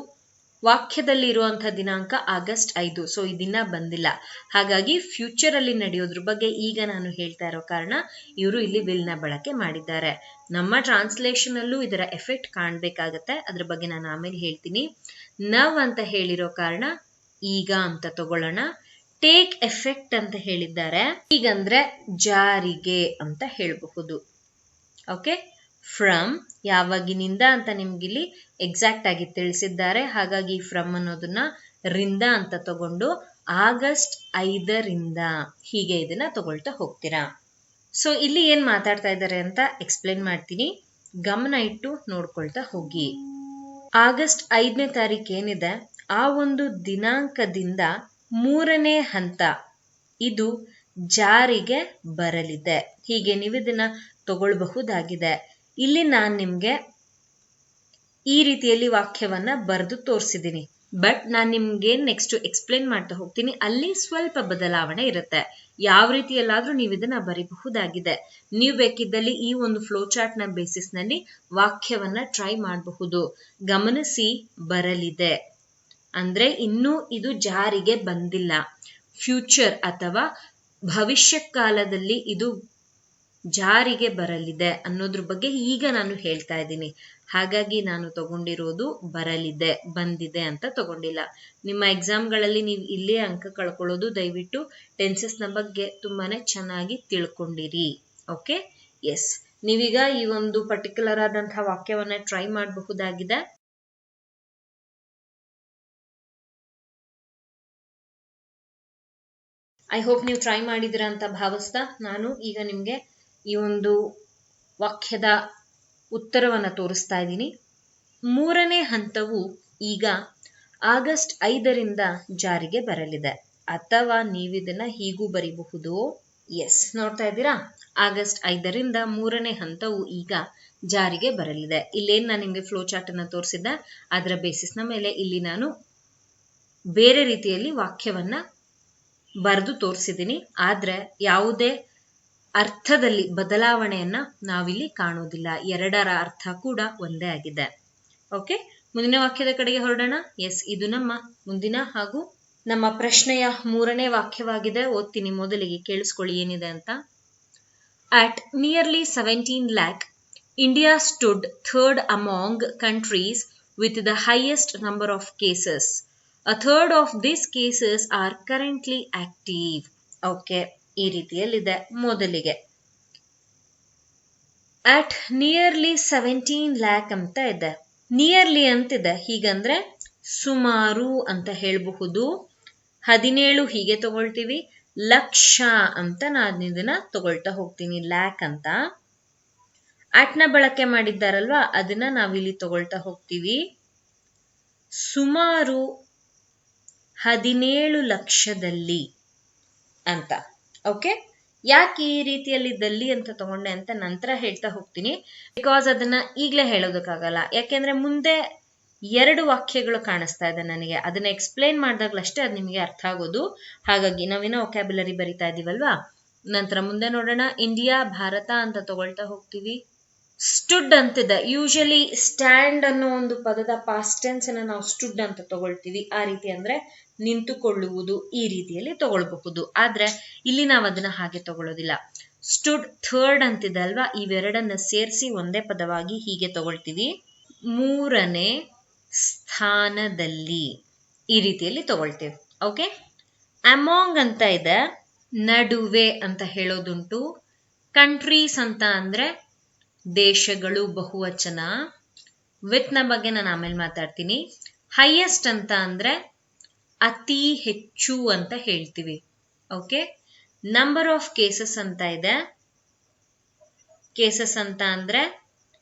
ವಾಕ್ಯದಲ್ಲಿ ಇರುವಂತಹ ದಿನಾಂಕ ಆಗಸ್ಟ್ 5. ಸೊ ಈ ದಿನ ಬಂದಿಲ್ಲ. ಹಾಗಾಗಿ ಫ್ಯೂಚರ್ ಅಲ್ಲಿ ನಡೆಯೋದ್ರ ಬಗ್ಗೆ ಈಗ ನಾನು ಹೇಳ್ತಾ ಇರೋ ಕಾರಣ ಇವರು ಇಲ್ಲಿ ವಿಲ್ ನ ಬಳಕೆ ಮಾಡಿದ್ದಾರೆ. ನಮ್ಮ ಟ್ರಾನ್ಸ್ಲೇಷನ್ ಅಲ್ಲೂ ಇದರ ಎಫೆಕ್ಟ್ ಕಾಣ್ಬೇಕಾಗತ್ತೆ. ಅದ್ರ ಬಗ್ಗೆ ನಾನು ಆಮೇಲೆ ಹೇಳ್ತೀನಿ. ನವ್ ಅಂತ ಹೇಳಿರೋ ಕಾರಣ ಈಗ ಅಂತ ತಗೊಳ್ಳೋಣ. ಟೇಕ್ ಎಫೆಕ್ಟ್ ಅಂತ ಹೇಳಿದ್ದಾರೆ. ಈಗಂದ್ರೆ ಜಾರಿಗೆ ಅಂತ ಹೇಳಬಹುದು. ಓಕೆ, ಫ್ರಮ್ ಯಾವಾಗಿನಿಂದ ಅಂತ ನಿಮ್ಗಿಲ್ಲಿ ಎಕ್ಸಾಕ್ಟ್ ಆಗಿ ತಿಳಿಸಿದ್ದಾರೆ. ಹಾಗಾಗಿ ಫ್ರಮ್ ಅನ್ನೋದನ್ನ ರಿಂದ ಅಂತ ತಗೊಂಡು ಆಗಸ್ಟ್ 5ರಿಂದ ಹೀಗೆ ಇದನ್ನ ತಗೊಳ್ತಾ ಹೋಗ್ತೀರಾ. ಸೊ ಇಲ್ಲಿ ಏನ್ ಮಾತಾಡ್ತಾ ಇದ್ದಾರೆ ಅಂತ ಎಕ್ಸ್ಪ್ಲೇನ್ ಮಾಡ್ತೀನಿ, ಗಮನ ಇಟ್ಟು ನೋಡ್ಕೊಳ್ತಾ ಹೋಗಿ. ಆಗಸ್ಟ್ 5ನೇ ತಾರೀಕು ಏನಿದೆ, ಆ ಒಂದು ದಿನಾಂಕದಿಂದ 3ನೇ ಹಂತ ಇದು ಜಾರಿಗೆ ಬರಲಿದೆ. ಹೀಗೆ ನೀವು ಇದನ್ನ ತಗೊಳ್ಬಹುದಾಗಿದೆ. ಇಲ್ಲಿ ನಾನು ನಿಮ್ಗೆ ಈ ರೀತಿಯಲ್ಲಿ ವಾಕ್ಯವನ್ನ ಬರೆದು ತೋರಿಸಿದ್ದೀನಿ. ಬಟ್ ನಾನು ನಿಮ್ಗೆ ನೆಕ್ಸ್ಟ್ ಎಕ್ಸ್ಪ್ಲೇನ್ ಮಾಡ್ತಾ ಹೋಗ್ತೀನಿ. ಅಲ್ಲಿ ಸ್ವಲ್ಪ ಬದಲಾವಣೆ ಇರುತ್ತೆ. ಯಾವ ರೀತಿಯಲ್ಲಾದ್ರೂ ನೀವು ಇದನ್ನ ಬರೀಬಹುದಾಗಿದೆ. ನೀವು ಬೇಕಿದ್ದಲ್ಲಿ ಈ ಒಂದು ಫ್ಲೋ ಚಾರ್ಟ್ ನ ಬೇಸಿಸ್ ನಲ್ಲಿ ವಾಕ್ಯವನ್ನ ಟ್ರೈ ಮಾಡಬಹುದು. ಗಮನಿಸಿ, ಬರಲಿದೆ ಅಂದ್ರೆ ಇನ್ನೂ ಇದು ಜಾರಿಗೆ ಬಂದಿಲ್ಲ. ಫ್ಯೂಚರ್ ಅಥವಾ ಭವಿಷ್ಯ ಕಾಲದಲ್ಲಿ ಇದು ಜಾರಿಗೆ ಬರಲಿದೆ ಅನ್ನೋದ್ರ ಬಗ್ಗೆ ಈಗ ನಾನು ಹೇಳ್ತಾ ಇದ್ದೀನಿ. ಹಾಗಾಗಿ ನಾನು ತಗೊಂಡಿರೋದು ಬರಲಿದೆ, ಬಂದಿದೆ ಅಂತ ತಗೊಂಡಿಲ್ಲ. ನಿಮ್ಮ ಎಕ್ಸಾಮ್ಗಳಲ್ಲಿ ನೀವು ಇಲ್ಲೇ ಅಂಕ ಕಳ್ಕೊಳ್ಳೋದು. ದಯವಿಟ್ಟು ಟೆನ್ಸಸ್ ನ ಬಗ್ಗೆ ತುಂಬಾನೇ ಚೆನ್ನಾಗಿ ತಿಳ್ಕೊಂಡಿರಿ. ಓಕೆ, ಎಸ್, ನೀವೀಗ ಈ ಒಂದು ಪರ್ಟಿಕ್ಯುಲರ್ ಆದಂತಹ ವಾಕ್ಯವನ್ನ ಟ್ರೈ ಮಾಡಬಹುದಾಗಿದೆ. ಐ ಹೋಪ್ ನೀವು ಟ್ರೈ ಮಾಡಿದಿರ ಅಂತ ಭಾವಿಸ್ತಾ ನಾನು ಈಗ ನಿಮ್ಗೆ ಈ ಒಂದು ವಾಕ್ಯದ ಉತ್ತರವನ್ನ ತೋರಿಸ್ತಾ ಇದ್ದೀನಿ. 3ನೇ ಹಂತವು ಈಗ ಆಗಸ್ಟ್ 5ರಿಂದ ಜಾರಿಗೆ ಬರಲಿದೆ. ಅಥವಾ ನೀವಿದನ್ನ ಹೀಗೂ ಬರೀಬಹುದು. ಎಸ್, ನೋಡ್ತಾ ಇದ್ದೀರಾ, ಆಗಸ್ಟ್ 5ರಿಂದ 3ನೇ ಹಂತವು ಈಗ ಜಾರಿಗೆ ಬರಲಿದೆ. ಇಲ್ಲೇನ್ ನಾನು ನಿಮ್ಗೆ ಫ್ಲೋ ಚಾರ್ಟ್ ಅನ್ನ ತೋರಿಸಿದ್ದೆ, ಅದರ ಬೇಸಿಸ್ ನ ಮೇಲೆ ಇಲ್ಲಿ ನಾನು ಬೇರೆ ರೀತಿಯಲ್ಲಿ ವಾಕ್ಯವನ್ನ ಬರೆದು ತೋರಿಸಿದ್ದೀನಿ. ಆದ್ರೆ ಯಾವುದೇ ಅರ್ಥದಲ್ಲಿ ಬದಲಾವಣೆಯನ್ನ ನಾವಿಲ್ಲಿ ಕಾಣೋದಿಲ್ಲ. ಎರಡರ ಅರ್ಥ ಕೂಡ ಒಂದೇ ಆಗಿದೆ. ಓಕೆ, ಮುಂದಿನ ವಾಕ್ಯದ ಕಡೆಗೆ ಹೊರಡೋಣ. ಎಸ್, ಇದು ನಮ್ಮ ಮುಂದಿನ ಹಾಗೂ ನಮ್ಮ ಪ್ರಶ್ನೆಯ 3ನೇ ವಾಕ್ಯವಾಗಿದೆ. ಓದ್ತೀನಿ, ಮೊದಲಿಗೆ ಕೇಳಿಸ್ಕೊಳ್ಳಿ ಏನಿದೆ ಅಂತ. At nearly 17 lakh, India stood third among countries with the highest number of cases. A third of these cases are currently active. Okay, ಈ ರೀತಿಯಲ್ಲಿದೆ. ಮೊದಲಿಗೆ ಅಟ್ ನಿಯರ್ಲಿ 17 lakh ಅಂತ ಇದೆ. ನಿಯರ್ಲಿ ಅಂತಿದೆ, ಹೀಗಂದ್ರೆ ಸುಮಾರು ಅಂತ ಹೇಳಬಹುದು. 17 ಹೀಗೆ ತಗೊಳ್ತೀವಿ. ಲಕ್ಷ ಅಂತ ನಾನು ಇದನ್ನ ತಗೊಳ್ತಾ ಹೋಗ್ತೀನಿ, ಲ್ಯಾಕ್ ಅಂತ. ಅಟ್ ನ ಬಳಕೆ ಮಾಡಿದ್ದಾರಲ್ವಾ, ಅದನ್ನ ನಾವಿಲ್ಲಿ ತಗೊಳ್ತಾ ಹೋಗ್ತೀವಿ. ಸುಮಾರು 17 ಲಕ್ಷದಲ್ಲಿ ಅಂತ. ಓಕೆ, ಯಾಕೆ ಈ ರೀತಿಯಲ್ಲಿ ದಲ್ಲಿ ಅಂತ ತಗೊಂಡೆ ಅಂತ ನಂತರ ಹೇಳ್ತಾ ಹೋಗ್ತೀನಿ. ಬಿಕಾಸ್ ಅದನ್ನ ಈಗಲೇ ಹೇಳೋದಕ್ಕಾಗಲ್ಲ. ಯಾಕೆಂದ್ರೆ ಮುಂದೆ 2 ವಾಕ್ಯಗಳು ಕಾಣಿಸ್ತಾ ಇದೆ ನನಗೆ. ಅದನ್ನ ಎಕ್ಸ್ಪ್ಲೇನ್ ಮಾಡಿದಾಗ್ಲಷ್ಟೇ ಅದು ನಿಮಗೆ ಅರ್ಥ ಆಗೋದು. ಹಾಗಾಗಿ ನಾವಿನ್ನ ವೊಕ್ಯಾಬ್ಯುಲರಿ ಬರಿತಾ ಇದೀವಲ್ವಾ, ನಂತರ ಮುಂದೆ ನೋಡೋಣ. ಇಂಡಿಯಾ, ಭಾರತ ಅಂತ ತಗೊಳ್ತಾ ಹೋಗ್ತೀವಿ. ಸ್ಟುಡ್ ಅಂತಿದೆ. ಯೂಶಲಿ ಸ್ಟ್ಯಾಂಡ್ ಅನ್ನೋ ಒಂದು ಪದದ ಪಾಸ್ಟ್ ಟೆನ್ಸ್ ಅನ್ನ ನಾವು ಸ್ಟುಡ್ ಅಂತ ತಗೊಳ್ತೀವಿ. ಆ ರೀತಿ ಅಂದ್ರೆ ನಿಂತುಕೊಳ್ಳುವುದು, ಈ ರೀತಿಯಲ್ಲಿ ತಗೊಳ್ಬಹುದು. ಆದ್ರೆ ಇಲ್ಲಿ ನಾವು ಅದನ್ನ ಹಾಗೆ ತಗೊಳ್ಳೋದಿಲ್ಲ. ಸ್ಟುಡ್ ಥರ್ಡ್ ಅಂತಿದೆ ಅಲ್ವಾ, ಇವೆರಡನ್ನ ಸೇರಿಸಿ ಒಂದೇ ಪದವಾಗಿ ಹೀಗೆ ತಗೊಳ್ತೀವಿ. 3ನೇ ಸ್ಥಾನದಲ್ಲಿ, ಈ ರೀತಿಯಲ್ಲಿ ತಗೊಳ್ತೀವಿ. ಓಕೆ, ಅಮಾಂಗ್ ಅಂತ ಇದೆ, ನಡುವೆ ಅಂತ ಹೇಳೋದುಂಟು. ಕಂಟ್ರೀಸ್ ಅಂತ ಅಂದ್ರೆ ದೇಶಗಳು ಬಹುವಚನ. ವಿತ್ ನ ಬಗ್ಗೆ ನಾನು ಆಮೇಲೆ ಮಾತಾಡ್ತೀನಿ. ಹೈಯೆಸ್ಟ್ ಅಂತ ಅಂದ್ರೆ ಅತಿ ಹೆಚ್ಚು ಅಂತ ಹೇಳ್ತೀವಿ. ಓಕೆ, ನಂಬರ್ ಆಫ್ ಕೇಸಸ್ ಅಂತ ಇದೆ. ಕೇಸಸ್ ಅಂತ ಅಂದ್ರೆ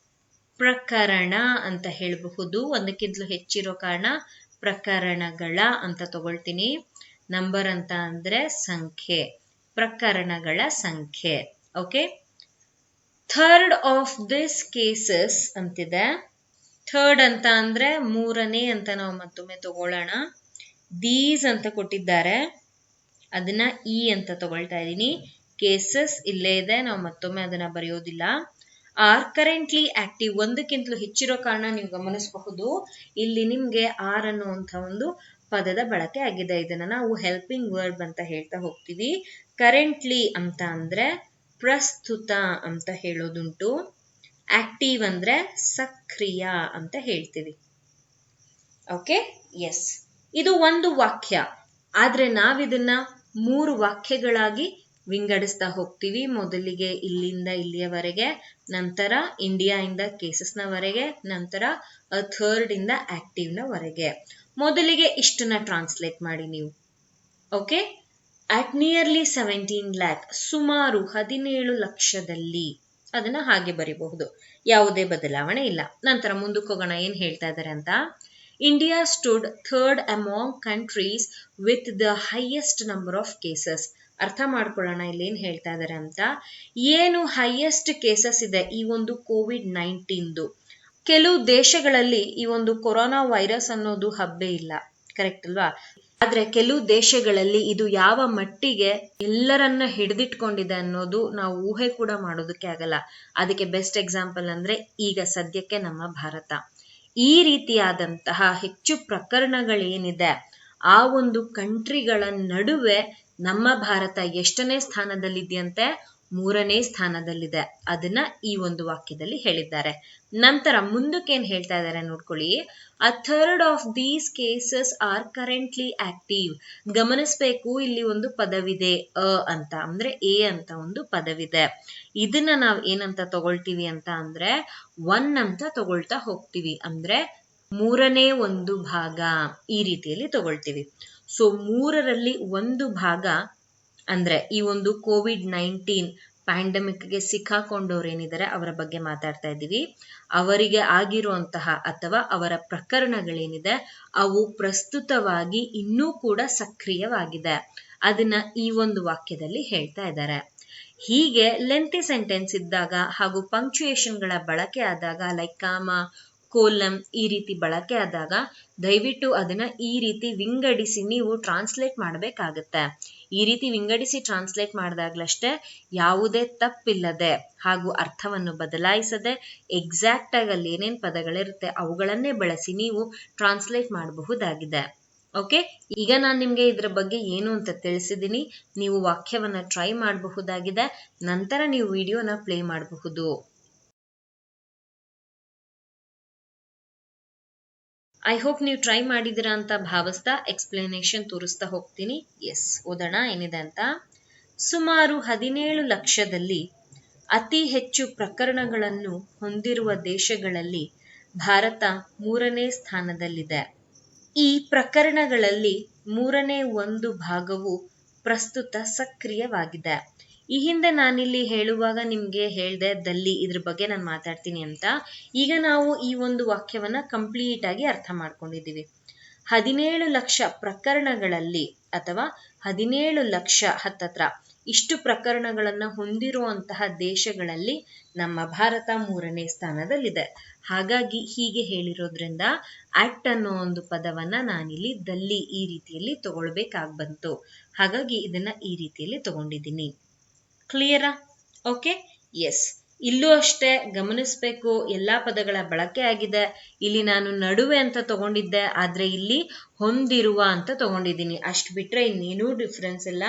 ಪ್ರಕರಣ ಅಂತ ಹೇಳಬಹುದು. ಒಂದಕ್ಕಿಂತಲೂ ಹೆಚ್ಚಿರೋ ಕಾರಣ ಪ್ರಕರಣಗಳ ಅಂತ ತಗೊಳ್ತೀನಿ. ನಂಬರ್ ಅಂತ ಅಂದ್ರೆ ಸಂಖ್ಯೆ, ಪ್ರಕರಣಗಳ ಸಂಖ್ಯೆ. Okay, third of this cases ಅಂತಿದೆ. ಥರ್ಡ್ ಅಂತ ಅಂದ್ರೆ ಮೂರನೇ ಅಂತ ನಾವು ಮತ್ತೊಮ್ಮೆ ತಗೊಳ್ಳೋಣ. ದೀಸ್ ಅಂತ ಕೊಟ್ಟಿದ್ದಾರೆ, ಅದನ್ನ ಇ ಅಂತ ತಗೊಳ್ತಾ ಇದ್ದೀನಿ. ಕೇಸಸ್ ಇಲ್ಲೇ ಇದೆ, ನಾವು ಮತ್ತೊಮ್ಮೆ ಅದನ್ನ ಬರೆಯೋದಿಲ್ಲ. ಆರ್ ಕರೆಂಟ್ಲಿ ಆಕ್ಟಿವ್, ಒಂದಕ್ಕಿಂತಲೂ ಹೆಚ್ಚಿರೋ ಕಾರಣ ನೀವು ಗಮನಿಸಬಹುದು ಇಲ್ಲಿ ನಿಮ್ಗೆ ಆರ್ ಅನ್ನುವಂಥ ಒಂದು ಪದದ ಬಳಕೆ ಆಗಿದೆ. ಇದನ್ನ ನಾವು ಹೆಲ್ಪಿಂಗ್ ವರ್ಬ್ ಅಂತ ಹೇಳ್ತಾ ಹೋಗ್ತೀವಿ. ಕರೆಂಟ್ಲಿ ಅಂತ ಅಂದ್ರೆ ಪ್ರಸ್ತುತ ಅಂತ ಹೇಳೋದುಂಟು. ಆಕ್ಟಿವ್ ಅಂದ್ರೆ ಸಕ್ರಿಯ ಅಂತ ಹೇಳ್ತೀವಿ. ಓಕೆ, ಎಸ್, ಇದು ಒಂದು ವಾಕ್ಯ. ಆದ್ರೆ ನಾವಿದನ್ನ 3 ವಾಕ್ಯಗಳಾಗಿ ವಿಂಗಡಿಸ್ತಾ ಹೋಗ್ತೀವಿ. ಮೊದಲಿಗೆ ಇಲ್ಲಿಂದ ಇಲ್ಲಿಯವರೆಗೆ, ನಂತರ ಇಂಡಿಯಾ ಇಂದ ಕೇಸಸ್ ನವರೆಗೆ, ನಂತರ ಥರ್ಡ್ ಇಂದ ಆಕ್ಟಿವ್ ನವರೆಗೆ. ಮೊದಲಿಗೆ ಇಷ್ಟನ್ನ ಟ್ರಾನ್ಸ್ಲೇಟ್ ಮಾಡಿ ನೀವು. ಓಕೆ, ಅಟ್ ನಿಯರ್ಲಿ 17 lakh, ಸುಮಾರು 17 ಲಕ್ಷದಲ್ಲಿ. ಅದನ್ನ ಹಾಗೆ ಬರಿಬಹುದು, ಯಾವುದೇ ಬದಲಾವಣೆ ಇಲ್ಲ. ನಂತರ ಮುಂದಕ್ಕೆ ಹೋಗೋಣ, ಏನ್ ಹೇಳ್ತಾ ಇದ್ದಾರೆ ಅಂತ. India stood third among countries with the highest number of cases. ಅರ್ಥ ಮಾಡ್ಕೊಳ್ಳೋಣ ಇಲ್ಲಿ ಏನ್ ಹೇಳ್ತಾ ಇದ್ದಾರೆ ಅಂತ. ಏನು ಹೈಯೆಸ್ಟ್ ಕೇಸಸ್ ಇದೆ ಈ ಒಂದು COVID-19. ಕೆಲವು ದೇಶಗಳಲ್ಲಿ ಈ ಒಂದು ಕೊರೋನಾ ವೈರಸ್ ಅನ್ನೋದು ಹಬ್ಬೆ ಇಲ್ಲ, ಕರೆಕ್ಟ್ ಅಲ್ವಾ? ಆದ್ರೆ ಕೆಲವು ದೇಶಗಳಲ್ಲಿ ಇದು ಯಾವ ಮಟ್ಟಿಗೆ ಎಲ್ಲರನ್ನ ಹಿಡಿದಿಟ್ಕೊಂಡಿದೆ ಅನ್ನೋದು ನಾವು ಊಹೆ ಕೂಡ ಮಾಡೋದಕ್ಕೆ ಆಗಲ್ಲ. ಅದಕ್ಕೆ ಬೆಸ್ಟ್ ಎಕ್ಸಾಂಪಲ್ ಅಂದ್ರೆ ಈಗ ಸದ್ಯಕ್ಕೆ ನಮ್ಮ ಭಾರತ. ಈ ರೀತಿಯಾದಂತಹ ಹೆಚ್ಚು ಪ್ರಕರಣಗಳೇನಿದೆ ಆ ಒಂದು ಕಂಟ್ರಿಗಳ ನಡುವೆ ನಮ್ಮ ಭಾರತ ಎಷ್ಟನೇ ಸ್ಥಾನದಲ್ಲಿದೆಯಂತೆ? 3ನೇ ಸ್ಥಾನದಲ್ಲಿದೆ. ಅದನ್ನ ಈ ಒಂದು ವಾಕ್ಯದಲ್ಲಿ ಹೇಳಿದ್ದಾರೆ. ನಂತರ ಮುಂದಕ್ಕೆ ಏನ್ ಹೇಳ್ತಾ ಇದ್ದಾರೆ ನೋಡ್ಕೊಳ್ಳಿ. A third of these cases are currently active. ಗಮನಿಸ್ಬೇಕು, ಇಲ್ಲಿ ಒಂದು ಪದವಿದೆ, ಅಂತ ಅಂದ್ರೆ ಎ ಅಂತ ಒಂದು ಪದವಿದೆ. ಇದನ್ನ ನಾವ್ ಏನಂತ ತಗೊಳ್ತೀವಿ ಅಂತ ಅಂದ್ರೆ 1 ಅಂತ ತಗೊಳ್ತಾ ಹೋಗ್ತೀವಿ. ಅಂದ್ರೆ 3ನೇ ಒಂದು ಭಾಗ ಈ ರೀತಿಯಲ್ಲಿ ತಗೊಳ್ತೀವಿ. ಸೊ 3ರಲ್ಲಿ 1 ಭಾಗ ಅಂದ್ರೆ ಈ ಒಂದು COVID-19 ಪ್ಯಾಂಡಮಿಕ್ಗೆ ಸಿಕ್ಕಾಕೊಂಡವ್ರೇನಿದ್ದಾರೆ ಅವರ ಬಗ್ಗೆ ಮಾತಾಡ್ತಾ ಇದ್ದೀವಿ. ಅವರಿಗೆ ಆಗಿರುವಂತಹ ಅಥವಾ ಅವರ ಪ್ರಕರಣಗಳೇನಿದೆ ಅವು ಪ್ರಸ್ತುತವಾಗಿ ಇನ್ನೂ ಕೂಡ ಸಕ್ರಿಯವಾಗಿದೆ. ಅದನ್ನ ಈ ಒಂದು ವಾಕ್ಯದಲ್ಲಿ ಹೇಳ್ತಾ ಇದ್ದಾರೆ. ಹೀಗೆ ಲೆಂತಿ ಸೆಂಟೆನ್ಸ್ ಇದ್ದಾಗ ಹಾಗೂ ಪಂಕ್ಚುಯೇಷನ್ಗಳ ಬಳಕೆ ಆದಾಗ, ಲೈಕ್ ಕಾಮ, ಕೋಲಂ ಈ ರೀತಿ ಬಳಕೆ ಆದಾಗ ದಯವಿಟ್ಟು ಅದನ್ನ ಈ ರೀತಿ ವಿಂಗಡಿಸಿ ನೀವು ಟ್ರಾನ್ಸ್ಲೇಟ್ ಮಾಡಬೇಕಾಗತ್ತೆ. ಈ ರೀತಿ ವಿಂಗಡಿಸಿ ಟ್ರಾನ್ಸ್ಲೇಟ್ ಮಾಡಿದಾಗ್ಲಷ್ಟೇ ಯಾವುದೇ ತಪ್ಪಿಲ್ಲದೆ ಹಾಗೂ ಅರ್ಥವನ್ನು ಬದಲಾಯಿಸದೆ ಎಕ್ಸಾಕ್ಟ್ ಆಗಿ ಅಲ್ಲಿ ಏನೇನ್ ಪದಗಳಿರುತ್ತೆ ಅವುಗಳನ್ನೇ ಬಳಸಿ ನೀವು ಟ್ರಾನ್ಸ್ಲೇಟ್ ಮಾಡಬಹುದಾಗಿದೆ. ಓಕೆ, ಈಗ ನಾನು ನಿಮ್ಗೆ ಇದ್ರ ಬಗ್ಗೆ ಏನು ಅಂತ ತಿಳಿಸಿದ್ದೀನಿ. ನೀವು ವಾಕ್ಯವನ್ನ ಟ್ರೈ ಮಾಡಬಹುದಾಗಿದೆ. ನಂತರ ನೀವು ವಿಡಿಯೋನ ಪ್ಲೇ ಮಾಡಬಹುದು. ಐ ಹೋಪ್ ನೀವು ಟ್ರೈ ಮಾಡಿದಿರಾ ಅಂತ ಭಾವಿಸ್ತಾ ಎಕ್ಸ್ಪ್ಲನೇಷನ್ ತೋರಿಸ್ತಾ ಹೋಗ್ತೀನಿ. ಎಸ್, ಓದೋಣ ಏನಿದೆ ಅಂತ. ಸುಮಾರು 17 ಲಕ್ಷದಲ್ಲಿ ಅತಿ ಹೆಚ್ಚು ಪ್ರಕರಣಗಳನ್ನು ಹೊಂದಿರುವ ದೇಶಗಳಲ್ಲಿ ಭಾರತ 3ನೇ ಸ್ಥಾನದಲ್ಲಿದೆ. ಈ ಪ್ರಕರಣಗಳಲ್ಲಿ 3ನೇ ಒಂದು ಭಾಗವು ಪ್ರಸ್ತುತ ಸಕ್ರಿಯವಾಗಿದೆ. ಈ ಹಿಂದೆ ನಾನಿಲ್ಲಿ ಹೇಳುವಾಗ ನಿಮ್ಗೆ ಹೇಳ್ದೆ ದಲ್ಲಿ ಇದ್ರ ಬಗ್ಗೆ ನಾನು ಮಾತಾಡ್ತೀನಿ ಅಂತ. ಈಗ ನಾವು ಈ ಒಂದು ವಾಕ್ಯವನ್ನ ಕಂಪ್ಲೀಟ್ ಆಗಿ ಅರ್ಥ ಮಾಡ್ಕೊಂಡಿದೀವಿ. 17 ಲಕ್ಷ ಪ್ರಕರಣಗಳಲ್ಲಿ ಅಥವಾ 17 ಲಕ್ಷ ಹತ್ತತ್ರ ಇಷ್ಟು ಪ್ರಕರಣಗಳನ್ನ ಹೊಂದಿರುವಂತಹ ದೇಶಗಳಲ್ಲಿ ನಮ್ಮ ಭಾರತ 3ನೇ ಸ್ಥಾನದಲ್ಲಿದೆ. ಹಾಗಾಗಿ ಹೀಗೆ ಹೇಳಿರೋದ್ರಿಂದ ಆಕ್ಟ್ ಅನ್ನೋ ಒಂದು ಪದವನ್ನ ನಾನಿಲ್ಲಿ ದಲ್ಲಿ ಈ ರೀತಿಯಲ್ಲಿ ತಗೊಳ್ಬೇಕಾಗ್ ಬಂತು. ಹಾಗಾಗಿ ಇದನ್ನ ಈ ರೀತಿಯಲ್ಲಿ ತಗೊಂಡಿದ್ದೀನಿ. ಕ್ಲಿಯರಾ? Okay, yes. ಇಲ್ಲೂ ಅಷ್ಟೇ ಗಮನಿಸ್ಬೇಕು, ಎಲ್ಲಾ ಪದಗಳ ಬಳಕೆ ಆಗಿದೆ. ಇಲ್ಲಿ ನಾನು ನಡುವೆ ಅಂತ ತಗೊಂಡಿದ್ದೆ, ಆದ್ರೆ ಇಲ್ಲಿ ಹೊಂದಿರುವ ಅಂತ ತಗೊಂಡಿದ್ದೀನಿ. ಅಷ್ಟು ಬಿಟ್ರೆ ಇನ್ನೇನೂ ಡಿಫ್ರೆನ್ಸ್ ಇಲ್ಲ.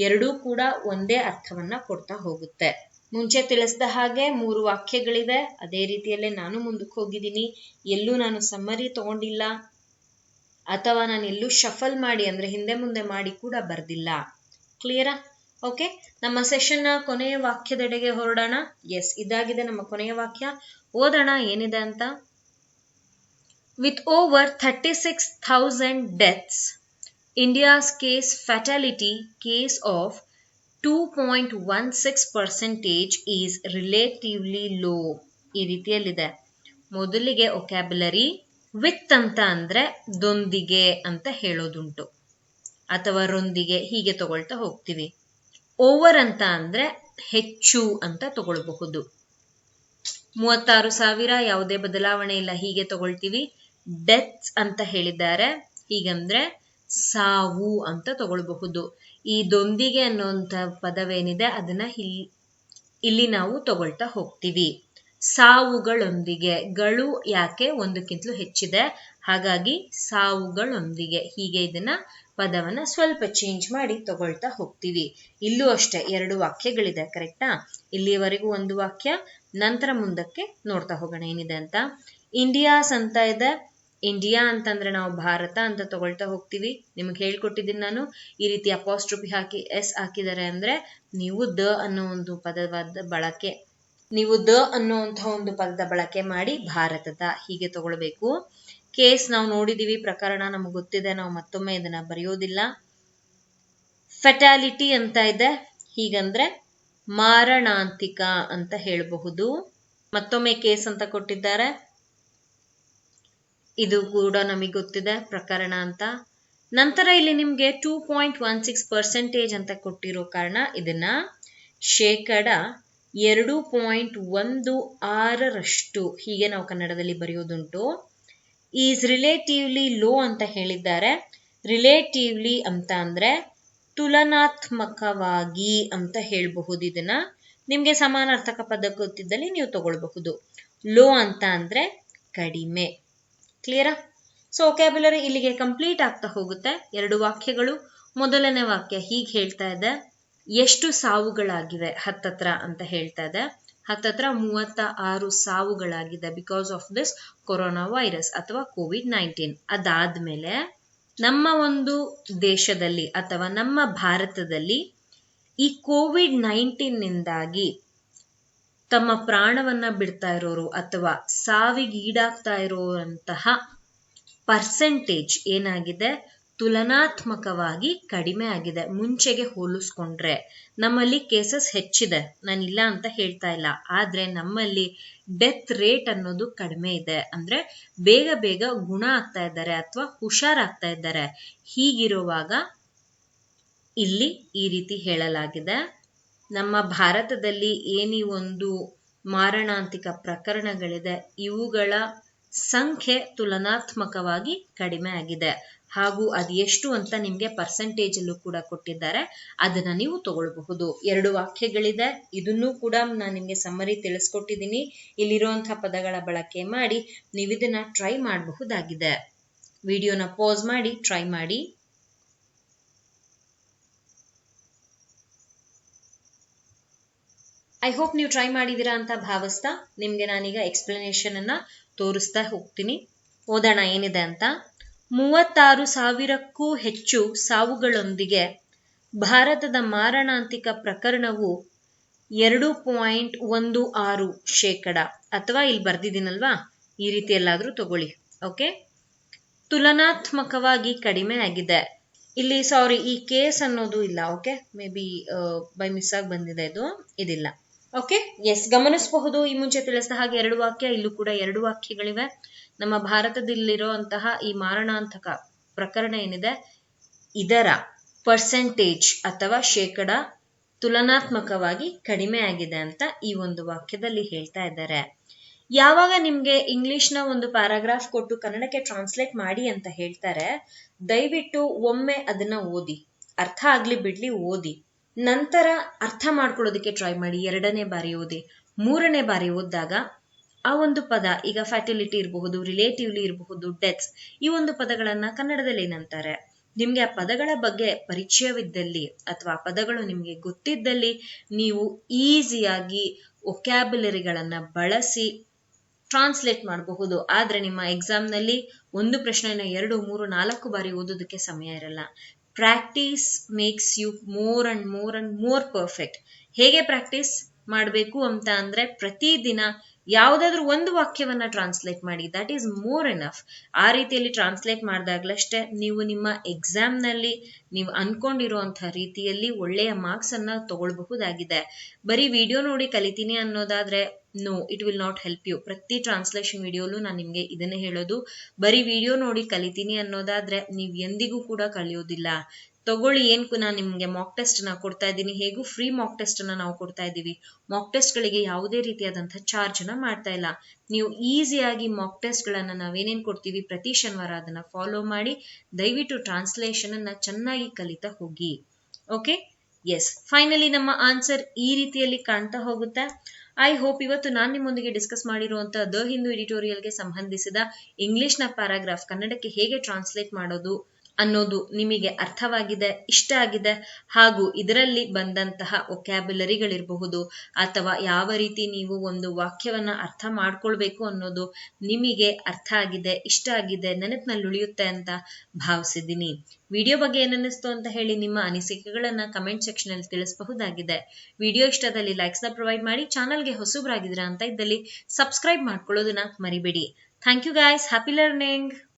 ಎರಡೂ ಕೂಡ ಒಂದೇ ಅರ್ಥವನ್ನ ಕೊಡ್ತಾ ಹೋಗುತ್ತೆ. ಮುಂಚೆ ತಿಳಿಸಿದ ಹಾಗೆ 3 ವಾಕ್ಯಗಳಿವೆ. ಅದೇ ರೀತಿಯಲ್ಲೇ ನಾನು ಮುಂದಕ್ಕೆ ಹೋಗಿದ್ದೀನಿ. ಎಲ್ಲೂ ನಾನು ಸಮ್ಮರಿ ತಗೊಂಡಿಲ್ಲ ಅಥವಾ ನಾನು ಎಲ್ಲೂ ಶಫಲ್ ಮಾಡಿ ಅಂದ್ರೆ ಹಿಂದೆ ಮುಂದೆ ಮಾಡಿ ಕೂಡ ಬರ್ದಿಲ್ಲ. ಕ್ಲಿಯರಾ? ಓಕೆ, ನಮ್ಮ ಸೆಷನ್ನ ಕೊನೆಯ ವಾಕ್ಯದೆಡೆಗೆ ಹೊರಡೋಣ. ಎಸ್, ಇದಾಗಿದೆ ನಮ್ಮ ಕೊನೆಯ ವಾಕ್ಯ. ಓದೋಣ ಏನಿದೆ ಅಂತ. With over 36,000 deaths, India's case fatality case of 2.16% is relatively low. ಈ ರೀತಿಯಲ್ಲಿದೆ. ಮೊದಲಿಗೆ ಒಕ್ಯಾಬುಲರಿ. ವಿತ್ ಅಂತ ಅಂದ್ರೆ ದೊಂದಿಗೆ ಅಂತ ಹೇಳೋದುಂಟು, ಅಥವಾ ರೊಂದಿಗೆ ಹೀಗೆ ತಗೊಳ್ತಾ ಹೋಗ್ತೀವಿ. ಓವರ್ ಅಂತ ಅಂದ್ರೆ ಹೆಚ್ಚು ಅಂತ ತಗೊಳ್ಬಹುದು. 36,000 ಯಾವುದೇ ಬದಲಾವಣೆ ಇಲ್ಲ, ಹೀಗೆ ತಗೊಳ್ತೀವಿ. ಡೆತ್ಸ್ ಅಂತ ಹೇಳಿದ್ದಾರೆ, ಹೀಗಂದ್ರೆ ಸಾವು ಅಂತ ತಗೊಳ್ಬಹುದು. ಈ ದೊಂದಿಗೆ ಅನ್ನುವಂಥ ಪದವೇನಿದೆ ಅದನ್ನ ಇಲ್ಲಿ ನಾವು ತಗೊಳ್ತಾ ಹೋಗ್ತೀವಿ. ಸಾವುಗಳೊಂದಿಗೆ, ಗಳು ಯಾಕೆ ಒಂದಕ್ಕಿಂತಲೂ ಹೆಚ್ಚಿದೆ, ಹಾಗಾಗಿ ಸಾವುಗಳೊಂದಿಗೆ, ಹೀಗೆ ಇದನ್ನ ಪದವನ್ನ ಸ್ವಲ್ಪ ಚೇಂಜ್ ಮಾಡಿ ತಗೊಳ್ತಾ ಹೋಗ್ತೀವಿ. ಇಲ್ಲೂ ಅಷ್ಟೇ 2 ವಾಕ್ಯಗಳಿದೆ, ಕರೆಕ್ಟಾ? ಇಲ್ಲಿವರೆಗೂ ಒಂದು ವಾಕ್ಯ, ನಂತರ ಮುಂದಕ್ಕೆ ನೋಡ್ತಾ ಹೋಗೋಣ ಏನಿದೆ ಅಂತ. ಇಂಡಿಯಾಸ್ ಅಂತ ಇದೆ. ಇಂಡಿಯಾ ಅಂತಂದ್ರೆ ನಾವು ಭಾರತ ಅಂತ ತಗೊಳ್ತಾ ಹೋಗ್ತೀವಿ. ನಿಮ್ಗೆ ಹೇಳ್ಕೊಟ್ಟಿದ್ದೀನಿ ನಾನು, ಈ ರೀತಿ ಅಪಾಸ್ಟ್ರೋಫಿ ಹಾಕಿ ಎಸ್ ಹಾಕಿದ್ದಾರೆ ಅಂದ್ರೆ ನೀವು ದ ಅನ್ನೋ ಒಂದು ಪದದ ಬಳಕೆ ಮಾಡಿ ಭಾರತದ ಹೀಗೆ ತಗೊಳ್ಬೇಕು. ಕೇಸ್ ನಾವು ನೋಡಿದೀವಿ, ಪ್ರಕರಣ ನಮ್ಗೆ ಗೊತ್ತಿದೆ, ನಾವು ಮತ್ತೊಮ್ಮೆ ಇದನ್ನ ಬರೆಯೋದಿಲ್ಲ. ಫೆಟಾಲಿಟಿ ಅಂತ ಇದೆ, ಹೀಗಂದ್ರೆ ಮಾರಣಾಂತಿಕ ಅಂತ ಹೇಳಬಹುದು. ಮತ್ತೊಮ್ಮೆ ಕೇಸ್ ಅಂತ ಕೊಟ್ಟಿದ್ದಾರೆ, ಇದು ಕೂಡ ನಮಗೆ ಗೊತ್ತಿದೆ, ಪ್ರಕರಣ ಅಂತ. ನಂತರ ಇಲ್ಲಿ ನಿಮ್ಗೆ 2.16% ಅಂತ ಕೊಟ್ಟಿರೋ ಕಾರಣ ಇದನ್ನ 2.16% ಹೀಗೆ ನಾವು ಕನ್ನಡದಲ್ಲಿ ಬರೆಯೋದುಂಟು. ಈಸ್ ರಿಲೇಟಿವ್ಲಿ ಲೋ ಅಂತ ಹೇಳಿದ್ದಾರೆ. ರಿಲೇಟಿವ್ಲಿ ಅಂತ ಅಂದ್ರೆ ತುಲನಾತ್ಮಕವಾಗಿ ಅಂತ ಹೇಳಬಹುದು. ಇದನ್ನ ನಿಮ್ಗೆ ಸಮಾನಾರ್ಥಕ ಪದ ಗೊತ್ತಿದ್ದಲ್ಲಿ ನೀವು ತಗೊಳ್ಬಹುದು. ಲೋ ಅಂತ ಅಂದ್ರೆ ಕಡಿಮೆ. ಕ್ಲಿಯರಾ? ಸೊ ವೊಕ್ಯಾಬ್ಯುಲರಿ ಇಲ್ಲಿಗೆ ಕಂಪ್ಲೀಟ್ ಆಗ್ತಾ ಹೋಗುತ್ತೆ. 2 ವಾಕ್ಯಗಳು. ಮೊದಲನೇ ವಾಕ್ಯ ಹೀಗೆ ಹೇಳ್ತಾ ಇದೆ, ಎಷ್ಟು ಸಾವುಗಳಾಗಿವೆ ಹತ್ತತ್ರ ಅಂತ ಹೇಳ್ತಾ ಇದೆ. ಹತ್ತತ್ರ 36 ಸಾವುಗಳಾಗಿದೆ because of this corona virus ಅಥವಾ COVID-19. ಅದಾದ್ಮೇಲೆ ನಮ್ಮ ಒಂದು ದೇಶದಲ್ಲಿ ಅಥವಾ ನಮ್ಮ ಭಾರತದಲ್ಲಿ ಈ COVID-19ನಿಂದಾಗಿ ತಮ್ಮ ಪ್ರಾಣವನ್ನ ಬಿಡ್ತಾ ಇರೋರು ಅಥವಾ ಸಾವಿಗೀಡಾಗ್ತಾ ಇರುವಂತಹ ಪರ್ಸೆಂಟೇಜ್ ಏನಾಗಿದೆ, ತುಲನಾತ್ಮಕವಾಗಿ ಕಡಿಮೆ ಆಗಿದೆ. ಮುಂಚೆಗೆ ಹೋಲಿಸ್ಕೊಂಡ್ರೆ ನಮ್ಮಲ್ಲಿ ಕೇಸಸ್ ಹೆಚ್ಚಿದೆ, ನಾನಿಲ್ಲ ಅಂತ ಹೇಳ್ತಾ ಇಲ್ಲ, ಆದ್ರೆ ನಮ್ಮಲ್ಲಿ ಡೆತ್ ರೇಟ್ ಅನ್ನೋದು ಕಡಿಮೆ ಇದೆ. ಅಂದ್ರೆ ಬೇಗ ಬೇಗ ಗುಣ ಆಗ್ತಾ ಇದ್ದಾರೆ ಅಥವಾ ಹುಷಾರಾಗ್ತಾ ಇದ್ದಾರೆ. ಹೀಗಿರುವಾಗ ಇಲ್ಲಿ ಈ ರೀತಿ ಹೇಳಲಾಗಿದೆ. ನಮ್ಮ ಭಾರತದಲ್ಲಿ ಏನಿ ಒಂದು ಮಾರಣಾಂತಿಕ ಪ್ರಕರಣಗಳಿದೆ, ಇವುಗಳ ಸಂಖ್ಯೆ ತುಲನಾತ್ಮಕವಾಗಿ ಕಡಿಮೆ ಆಗಿದೆ. ಹಾಗೂ ಅದು ಎಷ್ಟು ಅಂತ ನಿಮ್ಗೆ ಪರ್ಸೆಂಟೇಜ್ ಅಲ್ಲೂ ಕೂಡ ಕೊಟ್ಟಿದ್ದಾರೆ, ಅದನ್ನ ನೀವು ತಗೊಳ್ಬಹುದು. 2 ವಾಕ್ಯಗಳಿದೆ, ಇದನ್ನು ಕೂಡ ನಾನು ನಿಮ್ಗೆ ಸಮ್ಮರಿ ತಿಳಿಸ್ಕೊಟ್ಟಿದ್ದೀನಿ. ಇಲ್ಲಿರುವಂತಹ ಪದಗಳ ಬಳಕೆ ಮಾಡಿ ನೀವು ಇದನ್ನ ಟ್ರೈ ಮಾಡಬಹುದಾಗಿದೆ. ವಿಡಿಯೋನ ಪಾಸ್ ಮಾಡಿ ಟ್ರೈ ಮಾಡಿ. ಐ ಹೋಪ್ ನೀವು ಟ್ರೈ ಮಾಡಿದೀರಾ ಅಂತ ಭಾವಿಸ್ತಾ ನಿಮ್ಗೆ ನಾನೀಗ ಎಕ್ಸ್ಪ್ಲನೇಷನ್ ಅನ್ನ ತೋರಿಸ್ತಾ ಹೋಗ್ತೀನಿ. ಓದೋಣ ಏನಿದೆ ಅಂತ. 36,000ಕ್ಕೂ ಹೆಚ್ಚು ಸಾವುಗಳೊಂದಿಗೆ ಭಾರತದ ಮಾರಣಾಂತಿಕ ಪ್ರಕರಣವು 2.16% ಅಥವಾ ಇಲ್ಲಿ ಬರ್ದಿದ್ದೀನಲ್ವಾ, ಈ ರೀತಿ ಎಲ್ಲಾದ್ರೂ ತಗೊಳ್ಳಿ. ಓಕೆ, ತುಲನಾತ್ಮಕವಾಗಿ ಕಡಿಮೆ ಆಗಿದೆ. ಇಲ್ಲಿ ಸಾರಿ, ಈ ಕೇಸ್ ಅನ್ನೋದು ಇಲ್ಲ. Okay, may be by miss ಆಗಿ ಬಂದಿದೆ, ಇದಿಲ್ಲ. ಓಕೆ, ಎಸ್, ಗಮನಿಸಬಹುದು. ಈ ಮುಂಚೆ ತಿಳಿಸಿದ ಹಾಗೆ 2 ವಾಕ್ಯ, ಇಲ್ಲೂ ಕೂಡ 2 ವಾಕ್ಯಗಳಿವೆ. ನಮ್ಮ ಭಾರತದಲ್ಲಿರುವಂತಹ ಈ ಮಾರಣಾಂತಕ ಪ್ರಕರಣ ಏನಿದೆ, ಇದರ ಪರ್ಸೆಂಟೇಜ್ ಅಥವಾ ಶೇಕಡ ತುಲನಾತ್ಮಕವಾಗಿ ಕಡಿಮೆ ಆಗಿದೆ ಅಂತ ಈ ಒಂದು ವಾಕ್ಯದಲ್ಲಿ ಹೇಳ್ತಾ ಇದ್ದಾರೆ. ಯಾವಾಗ ನಿಮ್ಗೆ ಇಂಗ್ಲಿಷ್ನ ಒಂದು ಪ್ಯಾರಾಗ್ರಾಫ್ ಕೊಟ್ಟು ಕನ್ನಡಕ್ಕೆ ಟ್ರಾನ್ಸ್ಲೇಟ್ ಮಾಡಿ ಅಂತ ಹೇಳ್ತಾರೆ, ದಯವಿಟ್ಟು ಒಮ್ಮೆ ಅದನ್ನ ಓದಿ, ಅರ್ಥ ಆಗ್ಲಿ ಬಿಡ್ಲಿ ಓದಿ, ನಂತರ ಅರ್ಥ ಮಾಡ್ಕೊಳ್ಳೋದಕ್ಕೆ ಟ್ರೈ ಮಾಡಿ. 2ನೇ ಬಾರಿ ಓದಿ, 3ನೇ ಬಾರಿ ಓದಿದಾಗ ಆ ಒಂದು ಪದ, ಈಗ ಫ್ಯಾಟಿಲಿಟಿ ಇರಬಹುದು, ರಿಲೇಟಿವ್ಲಿ ಇರಬಹುದು, ಡೆತ್ಸ್, ಈ ಒಂದು ಪದಗಳನ್ನ ಕನ್ನಡದಲ್ಲಿ ಏನಂತಾರೆ, ನಿಮ್ಗೆ ಆ ಪದಗಳ ಬಗ್ಗೆ ಪರಿಚಯವಿದ್ದಲ್ಲಿ ಅಥವಾ ಆ ಪದಗಳು ನಿಮ್ಗೆ ಗೊತ್ತಿದ್ದಲ್ಲಿ ನೀವು ಈಸಿಯಾಗಿ ವೊಕ್ಯಾಬ್ಯುಲರಿಗಳನ್ನ ಬಳಸಿ ಟ್ರಾನ್ಸ್ಲೇಟ್ ಮಾಡಬಹುದು. ಆದ್ರೆ ನಿಮ್ಮ ಎಕ್ಸಾಮ್ನಲ್ಲಿ ಒಂದು ಪ್ರಶ್ನೆನ 2, 3, 4 ಬಾರಿ ಓದೋದಕ್ಕೆ ಸಮಯ ಇರಲ್ಲ. Practice makes you more and more and more perfect. ಹೇಗೆ ಪ್ರಾಕ್ಟೀಸ್ ಮಾಡಬೇಕು ಅಂತ ಅಂದ್ರೆ ಪ್ರತಿದಿನ ಯಾವುದಾದ್ರೂ ಒಂದು ವಾಕ್ಯವನ್ನ ಟ್ರಾನ್ಸ್ಲೇಟ್ ಮಾಡಿ, ದಟ್ ಈಸ್ ಮೋರ್ ಎನಫ್. ಆ ರೀತಿಯಲ್ಲಿ ಟ್ರಾನ್ಸ್ಲೇಟ್ ಮಾಡಿದಾಗ್ಲಷ್ಟೇ ನೀವು ನಿಮ್ಮ ಎಕ್ಸಾಮ್ನಲ್ಲಿ ನೀವು ಅನ್ಕೊಂಡಿರುವಂತಹ ರೀತಿಯಲ್ಲಿ ಒಳ್ಳೆಯ ಮಾರ್ಕ್ಸ್ ಅನ್ನ ತಗೊಳ್ಬಹುದಾಗಿದೆ. ಬರೀ ವಿಡಿಯೋ ನೋಡಿ ಕಲಿತೀನಿ ಅನ್ನೋದಾದ್ರೆ no, it will not help you. ಪ್ರತಿ ಟ್ರಾನ್ಸ್ಲೇಷನ್ ವಿಡಿಯೋಲು ನಾನು ನಿಮ್ಗೆ ಇದನ್ನೇ ಹೇಳೋದು, ಬರೀ ವಿಡಿಯೋ ನೋಡಿ ಕಲಿತೀನಿ ಅನ್ನೋದಾದ್ರೆ ನೀವು ಎಂದಿಗೂ ಕೂಡ ಕಲಿಯೋದಿಲ್ಲ. ತಗೊಳ್ಳಿ, ನಾನು ನಿಮ್ಗೆ ಮಾಕ್ ಟೆಸ್ಟ್ ನ ಕೊಡ್ತಾ ಇದ್ದೀನಿ, ಹೇಗೂ ಫ್ರೀ ಮಾಕ್ ಟೆಸ್ಟ್ ಅನ್ನ ನಾವು ಕೊಡ್ತಾ ಇದ್ದೀವಿ. ಮಾಕ್ ಟೆಸ್ಟ್ ಗಳಿಗೆ ಯಾವುದೇ ರೀತಿಯಾದಂತಹ ಚಾರ್ಜ್ ನ ಮಾಡ್ತಾ ಇಲ್ಲ. ನೀವು ಈಸಿಯಾಗಿ ಮಾಕ್ ಟೆಸ್ಟ್ ಗಳನ್ನ ನಾವೇನೇನ್ ಕೊಡ್ತೀವಿ ಪ್ರತಿ ಶನಿವಾರ ಅದನ್ನ ಫಾಲೋ ಮಾಡಿ ದಯವಿಟ್ಟು ಟ್ರಾನ್ಸ್ಲೇಷನ್ ಅನ್ನ ಚೆನ್ನಾಗಿ ಕಲಿತಾ ಹೋಗಿ. ಓಕೆ, ಎಸ್, ಫೈನಲಿ ನಮ್ಮ ಆನ್ಸರ್ ಈ ರೀತಿಯಲ್ಲಿ ಕಾಣ್ತಾ ಹೋಗುತ್ತೆ. ಐ ಹೋಪ್ ಇವತ್ತು ನಾನು ನಿಮ್ಮೊಂದಿಗೆ ಡಿಸ್ಕಸ್ ಮಾಡಿರುವಂತಹ ದ ಹಿಂದೂ ಎಡಿಟೋರಿಯಲ್ಗೆ ಸಂಬಂಧಿಸಿದ ಇಂಗ್ಲಿಷ್ನ ಪ್ಯಾರಾಗ್ರಾಫ್ ಕನ್ನಡಕ್ಕೆ ಹೇಗೆ ಟ್ರಾನ್ಸ್ಲೇಟ್ ಮಾಡೋದು ಅನ್ನೋದು ನಿಮಗೆ ಅರ್ಥವಾಗಿದೆ, ಇಷ್ಟ ಆಗಿದೆ. ಹಾಗೂ ಇದರಲ್ಲಿ ಬಂದಂತಹ ವೊಕ್ಯಾಬ್ಯುಲರಿಗಳಿರಬಹುದು ಅಥವಾ ಯಾವ ರೀತಿ ನೀವು ಒಂದು ವಾಕ್ಯವನ್ನ ಅರ್ಥ ಮಾಡ್ಕೊಳ್ಬೇಕು ಅನ್ನೋದು ನಿಮಗೆ ಅರ್ಥ ಆಗಿದೆ, ಇಷ್ಟ ಆಗಿದೆ, ನೆನಪಿನಲ್ಲಿ ಉಳಿಯುತ್ತೆ ಅಂತ ಭಾವಿಸಿದ್ದೀನಿ. ವಿಡಿಯೋ ಬಗ್ಗೆ ಏನನ್ನಿಸ್ತು ಅಂತ ಹೇಳಿ ನಿಮ್ಮ ಅನಿಸಿಕೆಗಳನ್ನ ಕಮೆಂಟ್ ಸೆಕ್ಷನ್ ಅಲ್ಲಿ ತಿಳಿಸಬಹುದಾಗಿದೆ. ವಿಡಿಯೋ ಇಷ್ಟದಲ್ಲಿ ಲೈಕ್ಸ್ ನ ಪ್ರೊವೈಡ್ ಮಾಡಿ. ಚಾನಲ್ಗೆ ಹೊಸಬರಾಗಿದ್ದೀರಾ ಅಂತ ಇದ್ದಲ್ಲಿ ಸಬ್ಸ್ಕ್ರೈಬ್ ಮಾಡ್ಕೊಳ್ಳೋದನ್ನ ಮರಿಬೇಡಿ. Thank you guys, happy learning.